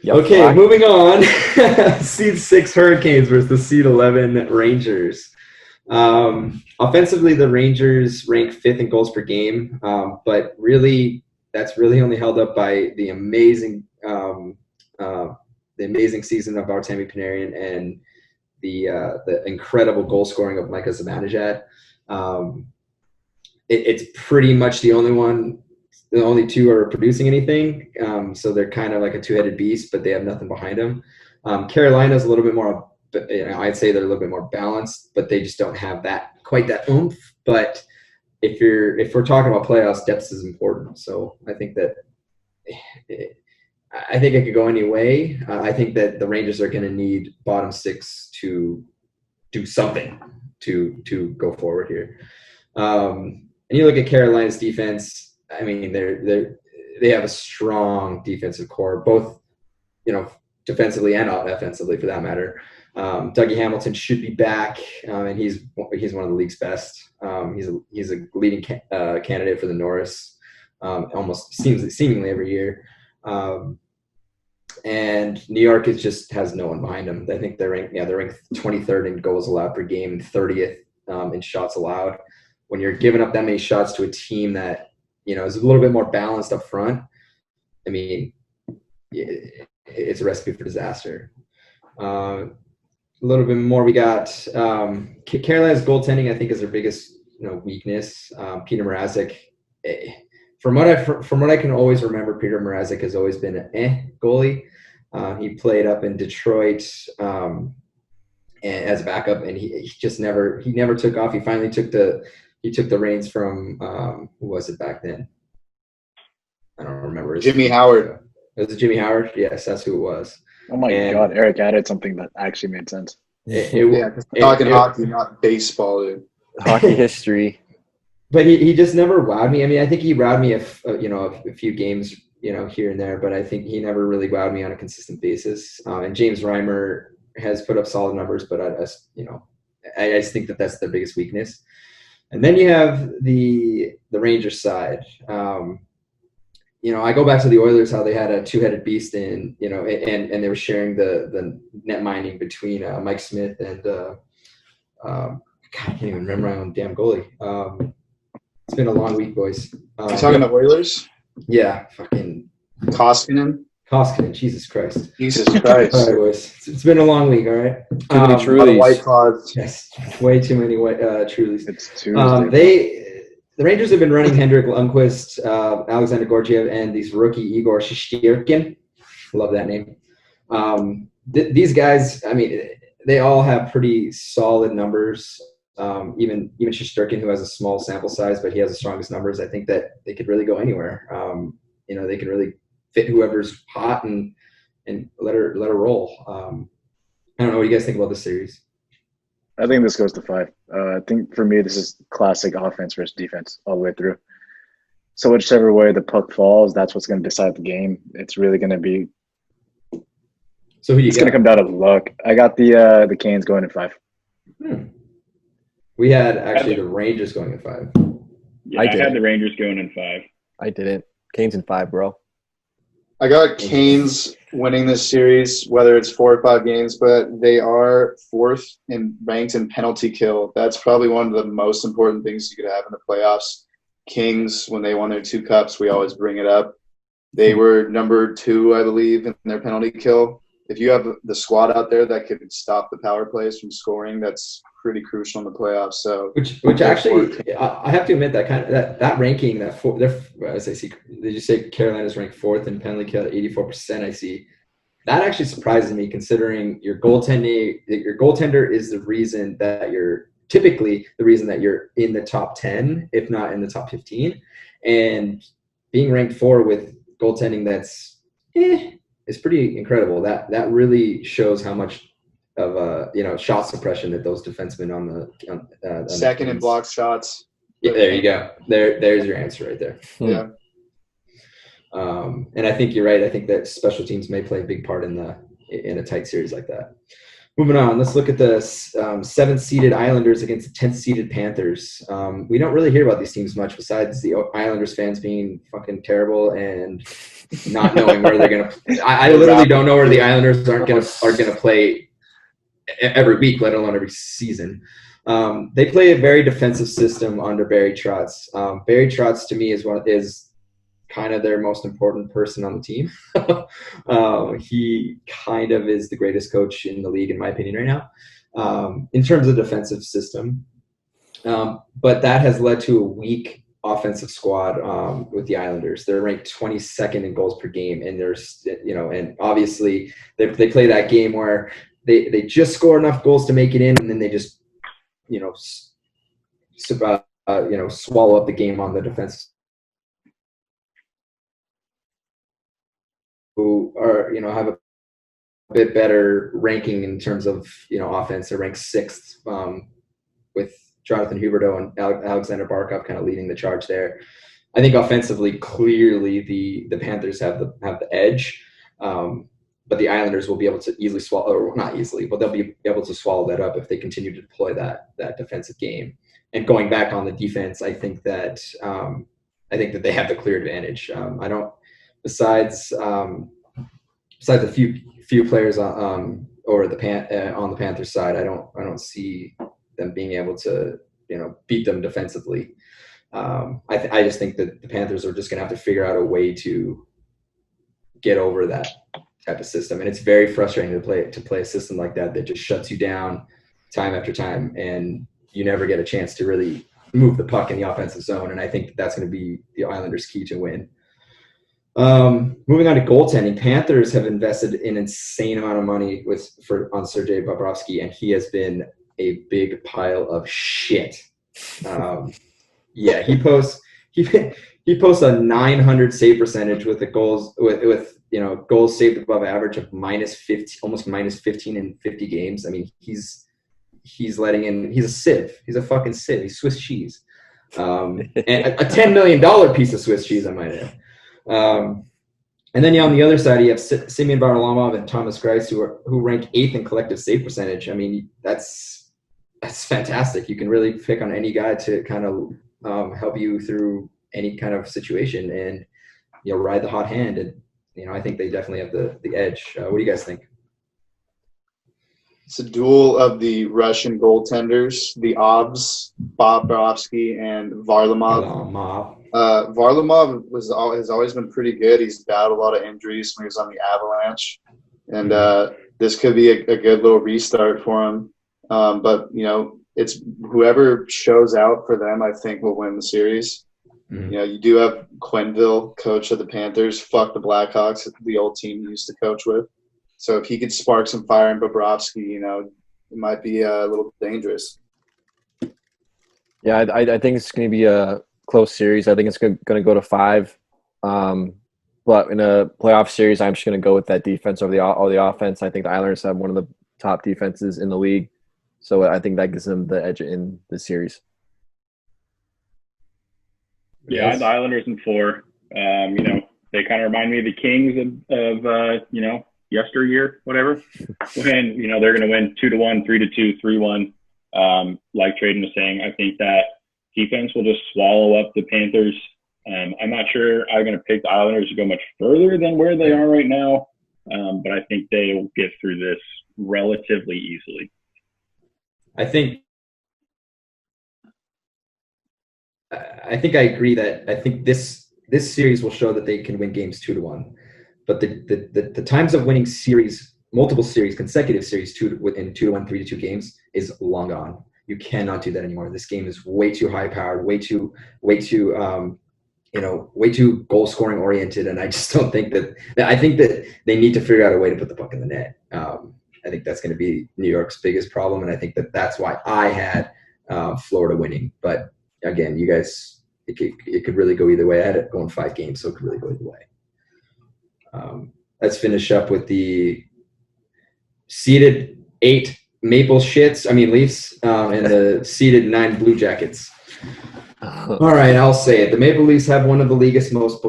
Yep. Okay, moving on. Seed 6 Hurricanes versus the Seed 11 Rangers. Offensively, the Rangers rank 5th in goals per game, but really, that's really only held up by the amazing season of Artemi Panarin and the incredible goal scoring of Micah Zibanejad. It's pretty much the only two are producing anything. So they're kind of like a two-headed beast, but they have nothing behind them. Carolina's a little bit more, I'd say they're a little bit more balanced, but they just don't have quite that oomph. But if we're talking about playoffs, depth is important. So I think that it could go any way. I think that the Rangers are going to need bottom 6 to do something to go forward here. And you look at Carolina's defense. I mean, they have a strong defensive core, both defensively and offensively for that matter. Dougie Hamilton should be back, and he's one of the league's best. He's a leading candidate for the Norris, almost seemingly every year. And New York has no one behind them. I think they're ranked 23rd in goals allowed per game and 30th in shots allowed. When you're giving up that many shots to a team that is a little bit more balanced up front, I mean, it's a recipe for disaster. A little bit more, we got Carolina's goaltending. I think is their biggest weakness. Peter Mrazek. From what I can always remember, Peter Mrazek has always been an goalie. He played up in Detroit and as a backup, and he never took off. He finally took the reins from who was it back then? I don't remember. Jimmy Howard. Was it Jimmy Howard? Yes, that's who it was. Oh my God, Eric added something that actually made sense. Talking hockey, not baseball, dude. Hockey history. But he just never wowed me. I mean, I think he wowed me a few games, here and there, but I think he never really wowed me on a consistent basis. And James Reimer has put up solid numbers, but I just think that that's their biggest weakness. And then you have the Rangers side. I go back to the Oilers, how they had a two-headed beast and they were sharing the net mining between Mike Smith and God, I can't even remember my own damn goalie. It's been a long week, boys. You talking the Oilers? Yeah, fucking Koskinen, Jesus Christ. Jesus Christ. All right, boys. It's been a long week, all right? Too many A lot of Trulies. White Claws. Yes, way too many Trulies. It's Tuesday. The Rangers have been running Hendrik Lundqvist, Alexander Gorgiev, and these rookie Igor Shesterkin. Love that name. These guys, I mean, they all have pretty solid numbers. Even Shesterkin, who has a small sample size, but he has the strongest numbers. I think that they could really go anywhere. They can really fit whoever's hot and let her roll. I don't know what you guys think about this series. I think this goes to 5. I think for me, this is classic offense versus defense all the way through. So whichever way the puck falls, that's what's going to decide the game. It's really going to be. So who do you It's got? going to come down to luck. I got the Canes going in 5. We had actually the Rangers going at 5. Yeah, I I did. had the Rangers going in 5. I didn't. Canes in 5, bro. I got Canes winning this series, whether it's 4 or 5 games, but they are 4th in ranked in penalty kill. That's probably one of the most important things you could have in the playoffs. Kings, when they won their 2 cups, we always bring it up. They were number 2, I believe, in their penalty kill. If you have the squad out there that could stop the power plays from scoring, that's pretty crucial in the playoffs. So, Which actually, I have to admit that ranking did you say Carolina's ranked 4th in penalty kill at 84%? I see. That actually surprises me, considering your goaltender is the reason that you're typically the reason that you're in the top 10, if not in the top 15, and being ranked 4 with goaltending that's is pretty incredible. That really shows how much of shot suppression that those defensemen on the second in block shots. Yeah, there you go. There's your answer right there. Yeah. And I think you're right. I think that special teams may play a big part in a tight series like that. Moving on, let's look at the 7th-seeded Islanders against the 10th-seeded Panthers. We don't really hear about these teams much besides the Islanders fans being fucking terrible and not knowing where they're going to – I literally don't know where the Islanders are going to play every week, let alone every season. They play a very defensive system under Barry Trotz. Barry Trotz, to me, is kind of their most important person on the team. He kind of is the greatest coach in the league, in my opinion, right now, in terms of defensive system. But that has led to a weak offensive squad with the Islanders. They're ranked 22nd in goals per game, and there's, and obviously they play that game where they just score enough goals to make it in, and then they just, swallow up the game on the defense. Who are, have a bit better ranking in terms of, offense. They're ranked 6th with Jonathan Huberdeau and Alexander Barkov kind of leading the charge there. I think offensively, clearly the Panthers have the edge, but the Islanders will be able to easily swallow, or not easily, but they'll be able to swallow that up if they continue to deploy that defensive game. And going back on the defense, I think that they have the clear advantage. Besides a few players on the Panthers side, I don't see them being able to beat them defensively. I just think that the Panthers are just going to have to figure out a way to get over that type of system, and it's very frustrating to play a system like that just shuts you down time after time, and you never get a chance to really move the puck in the offensive zone. And I think that's going to be the Islanders' key to win. Moving on to goaltending, Panthers have invested an insane amount of money on Sergei Bobrovsky, and he has been a big pile of shit. He posts a 900 save percentage with the goals with goals saved above average of -15, almost -15 in 50 games. I mean, he's letting in. He's a sieve. He's a fucking sieve. He's Swiss cheese, and a $10 million piece of Swiss cheese, I might add. And then on the other side, you have Semyon Varlamov and Thomas Greiss, who rank 8th in collective save percentage. I mean, that's fantastic. You can really pick on any guy to kind of help you through any kind of situation, and ride the hot hand. And I think they definitely have the edge. What do you guys think? It's a duel of the Russian goaltenders, the Obs, Bobrovsky and Varlamov. Varlamov has always been pretty good. He's battled a lot of injuries when he was on the Avalanche, and this could be a good little restart for him. But it's whoever shows out for them, I think, will win the series. Mm-hmm. You do have Quenneville, coach of the Panthers. Fuck the Blackhawks, the old team he used to coach with. So if he could spark some fire in Bobrovsky, it might be a little dangerous. Yeah, I think it's going to be a close series. I think it's going to go to 5. But in a playoff series, I'm just going to go with that defense over all the offense. I think the Islanders have one of the top defenses in the league. So I think that gives them the edge in the series. Yeah, the Islanders in 4. They kind of remind me of the Kings of yesteryear, whatever. When they're going to win 2-1, 3-2, 3-1. Like Tradon was saying, I think that defense will just swallow up the Panthers. I'm not sure I'm going to pick the Islanders to go much further than where they are right now, but I think they will get through this relatively easily. I think I agree that I think this series will show that they can win games 2-1, but the times of winning multiple consecutive series in 2-1, 3-2 games is long gone. You cannot do that anymore. This game is way too high powered, way too goal scoring oriented, and I just don't think that. I think that they need to figure out a way to put the puck in the net. I think that's going to be New York's biggest problem, and I think that's why I had Florida winning. But again, you guys, it could really go either way. I had it going 5 games, so it could really go either way. Let's finish up with the seeded 8 Leafs, and the seeded 9 Blue Jackets. All right, I'll say it. The Maple Leafs have one of the league's most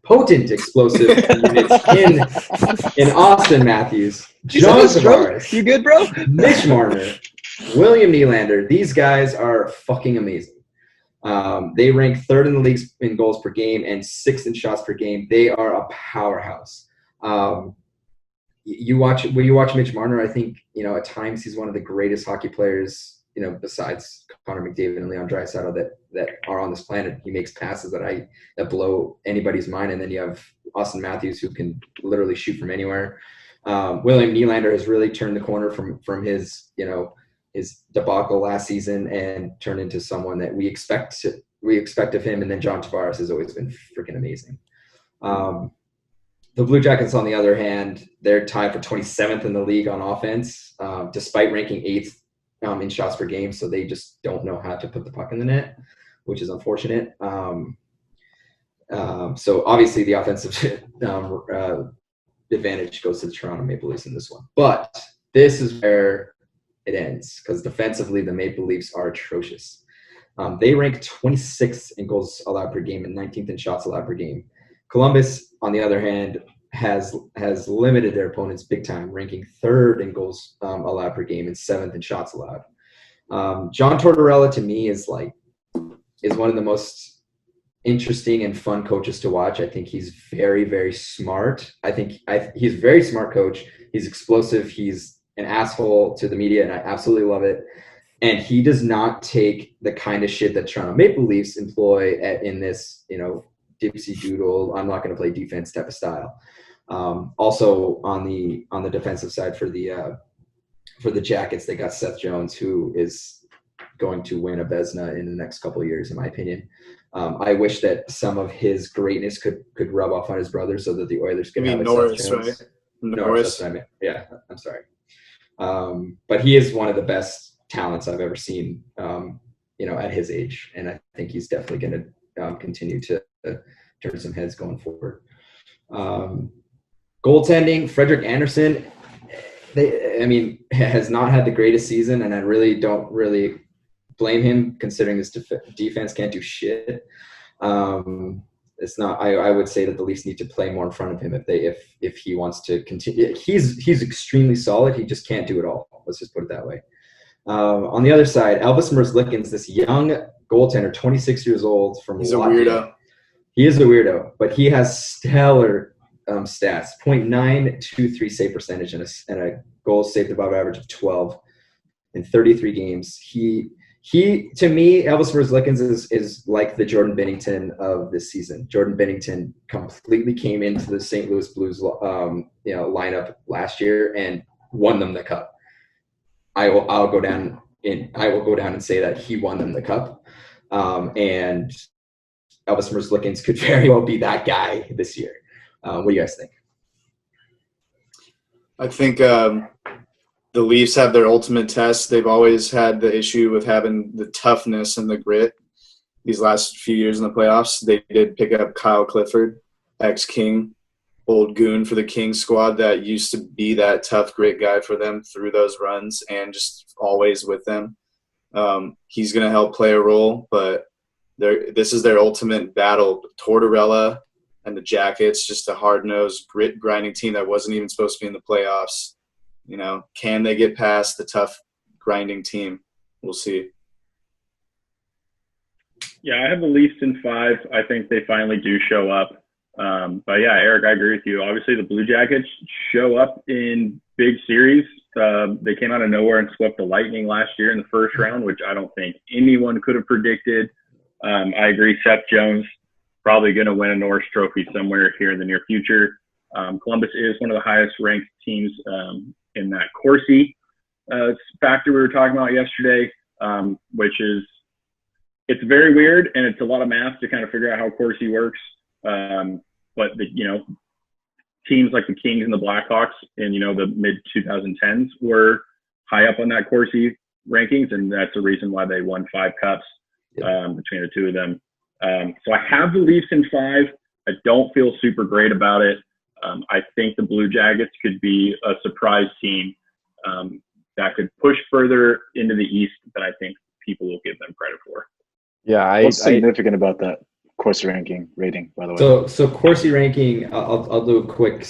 potent explosive units in Austin Matthews, John Tavares, You good, bro? Mitch Marner, William Nylander. These guys are fucking amazing. They rank third in the league in goals per game and sixth in shots per game. They are a powerhouse. When you watch Mitch Marner, I think, at times he's one of the greatest hockey players, besides Connor McDavid and Leon Draisaitl that are on this planet. He makes passes that blow anybody's mind. And then you have Austin Matthews, who can literally shoot from anywhere. William Nylander has really turned the corner from his debacle last season and turned into someone that we expect of him. And then John Tavares has always been freaking amazing. The Blue Jackets, on the other hand, they're tied for 27th in the league on offense, despite ranking 8th in shots per game. So they just don't know how to put the puck in the net, which is unfortunate. So obviously the offensive advantage goes to the Toronto Maple Leafs in this one. But this is where it ends, because defensively the Maple Leafs are atrocious. They rank 26th in goals allowed per game and 19th in shots allowed per game. Columbus, on the other hand, has limited their opponents big time, ranking third in goals allowed per game and 7th in shots allowed. John Tortorella, to me, is one of the most interesting and fun coaches to watch. I think he's very, very smart. He's a very smart coach. He's explosive. He's an asshole to the media, and I absolutely love it. And he does not take the kind of shit that Toronto Maple Leafs employ in this, dipsy doodle, I'm not going to play defense type of style. Also on the defensive side for the Jackets, they got Seth Jones, who is going to win a Vezina in the next couple of years, in my opinion. I wish that some of his greatness could rub off on his brother, so that the Oilers could have Norris, Seth Jones. right? Norris. Yeah, I'm sorry. But he is one of the best talents I've ever seen, at his age, and I think he's definitely going to continue to turn some heads going forward. Goaltending, Frederik Andersen, has not had the greatest season, and I really don't blame him, considering this defense can't do shit. It's not. I would say that the Leafs need to play more in front of him if he wants to continue. He's extremely solid. He just can't do it all. Let's just put it that way. On the other side, Elvis Merzlikins, this young goaltender, 26 years old from He's Latvia. a weirdo. He is a weirdo, but he has stellar stats: .923 save percentage and a goal saved above average of 12 in 33 games. He to me, Elvis Merzlikins is like the Jordan Binnington of this season. Jordan Binnington completely came into the St. Louis Blues lineup last year and won them the cup. I will go down and say that he won them the cup. And Elvis Merzlikins could very well be that guy this year. What do you guys think? I think the Leafs have their ultimate test. They've always had the issue with having the toughness and the grit. These last few years in the playoffs, they did pick up Kyle Clifford, ex-King, old goon for the King squad that used to be that tough, grit guy for them through those runs and just always with them. He's going to help play a role, but this is their ultimate battle. Tortorella and the Jackets, just a hard-nosed, grit-grinding team that wasn't even supposed to be in the playoffs. Can they get past the tough, grinding team? We'll see. Yeah, I have the Leafs in 5. I think they finally do show up. But yeah, Eric, I agree with you. Obviously, the Blue Jackets show up in big series. They came out of nowhere and swept the Lightning last year in the first round, which I don't think anyone could have predicted. I agree. Seth Jones probably going to win a Norris Trophy somewhere here in the near future. Columbus is one of the highest ranked teams in that Corsi factor we were talking about yesterday, which is, it's very weird and it's a lot of math to kind of figure out how Corsi works. But teams like the Kings and the Blackhawks in the mid 2010s were high up on that Corsi rankings, and that's the reason why they won 5 cups between the two of them. So I have the Leafs in 5. I don't feel super great about it. I think the Blue Jackets could be a surprise team that could push further into the East than I think people will give them credit for. Yeah, What's significant about that Corsi ranking rating, by the way? So Corsi ranking, I'll do a quick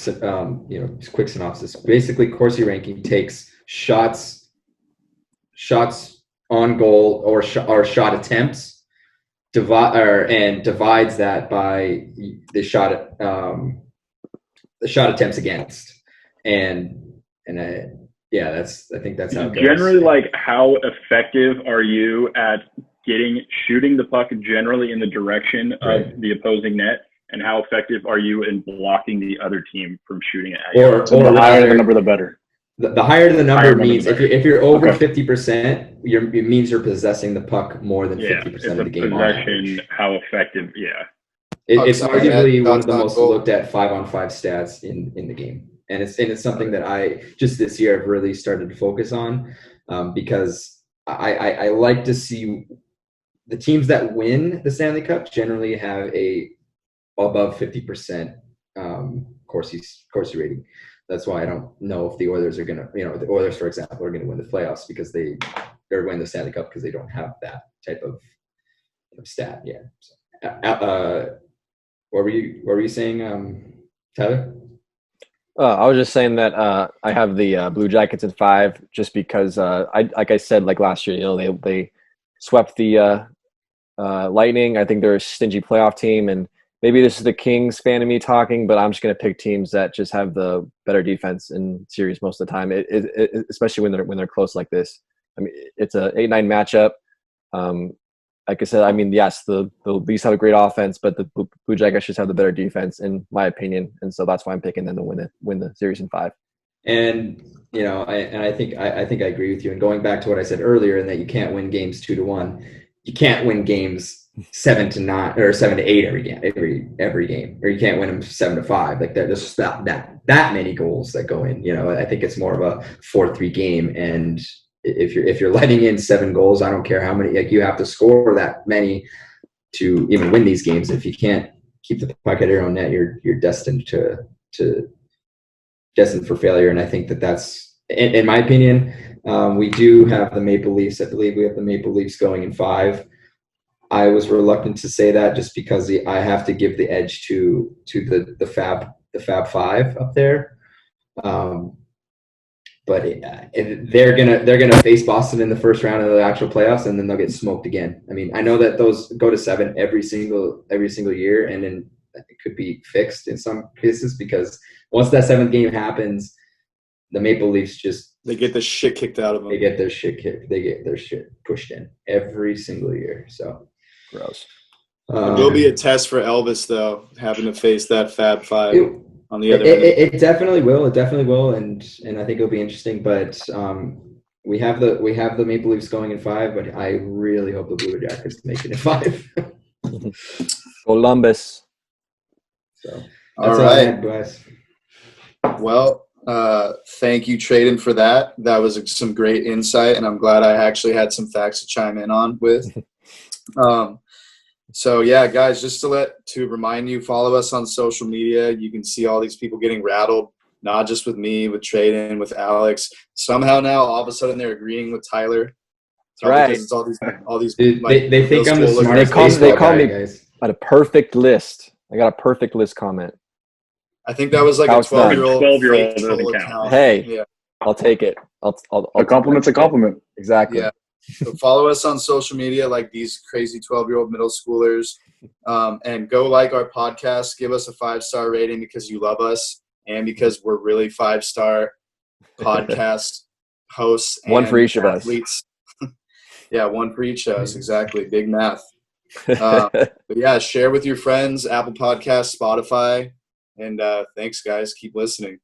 quick synopsis. Basically, Corsi ranking takes shots on goal or shot attempts, divides that by the shot attempts against, I think that's how it goes. Generally, like, how effective are you at shooting the puck generally in the direction of the opposing net, and how effective are you in blocking the other team from shooting it at you? So the higher the number, the better. The higher the number means if you're over Okay. 50%, it means you're possessing the puck more than 50% of the game. Possession, how effective? Yeah. It's arguably one of the Shots on most goal. looked at 5-on-5 stats in the game, and it's something that I just this year have really started to focus on, because I like to see the teams that win the Stanley Cup generally have a above 50% Corsi rating. That's why I don't know if the Oilers are going to, the Oilers, for example, are going to win the playoffs because they're winning the Stanley Cup because they don't have that type of stat. Yeah. So, what were you saying, Tyler? I was just saying that I have the Blue Jackets at 5 just because, like I said, like last year, they swept the Lightning. I think they're a stingy playoff team, and maybe this is the Kings fan of me talking, but I'm just going to pick teams that just have the better defense in series most of the time, especially when they're close like this. I mean, it's a 8-9 matchup. Like I said, I mean, yes, the Leafs have a great offense, but the Blue Jackets just have the better defense, in my opinion, and so that's why I'm picking them to win the series in 5. And I think I agree with you. And going back to what I said earlier, in that you can't win games 2-1, you can't win games 7-9 or 7-8 every game, or you can't win them 7-5. Like there's just that many goals that go in. I think it's more of a 4-3 game, and if you're letting in 7 goals, I don't care how many. Like, you have to score that many to even win these games. If you can't keep the puck at your own net, you're destined for failure. And I think that's, in my opinion, we do have the Maple Leafs. I believe we have the Maple Leafs going in 5. I was reluctant to say that just because I have to give the edge to the Fab Five up there. But they're gonna face Boston in the first round of the actual playoffs, and then they'll get smoked again. I mean, I know that those go to 7 every single year, and then it could be fixed in some cases, because once that 7th game happens, the Maple Leafs they get the shit kicked out of them. They get their shit kicked. They get their shit pushed in every single year. So Gross. It will be a test for Elvis, though, having to face that Fab Five on the other end. It definitely will. It definitely will, and I think it'll be interesting. But we have the Maple Leafs going in 5, but I really hope the Blue Jackets make it in 5. Columbus. So that's all right, I had, guys. Well, thank you, Tradon, for that. That was some great insight, and I'm glad I actually had some facts to chime in on with. So yeah, guys, just to remind you, follow us on social media. You can see all these people getting rattled, not just with me, with Tradon, with Alex. Somehow now, all of a sudden, they're agreeing with Tyler. That's right. Because it's all these. Dude, they think I'm the smartest. They call me guys. At a perfect list. I got a perfect list comment. I think that was like a 12-year-old troll account. Hey, yeah. I'll take it. I'll a compliment's a compliment. Exactly. Yeah. So follow us on social media like these crazy 12-year-old middle schoolers, and go like our podcast. Give us a 5-star rating because you love us and because we're really 5-star podcast hosts. One for each athletes. Of us. Yeah, one for each of us. Exactly. Big math. But yeah, share with your friends, Apple Podcasts, Spotify, and thanks, guys. Keep listening.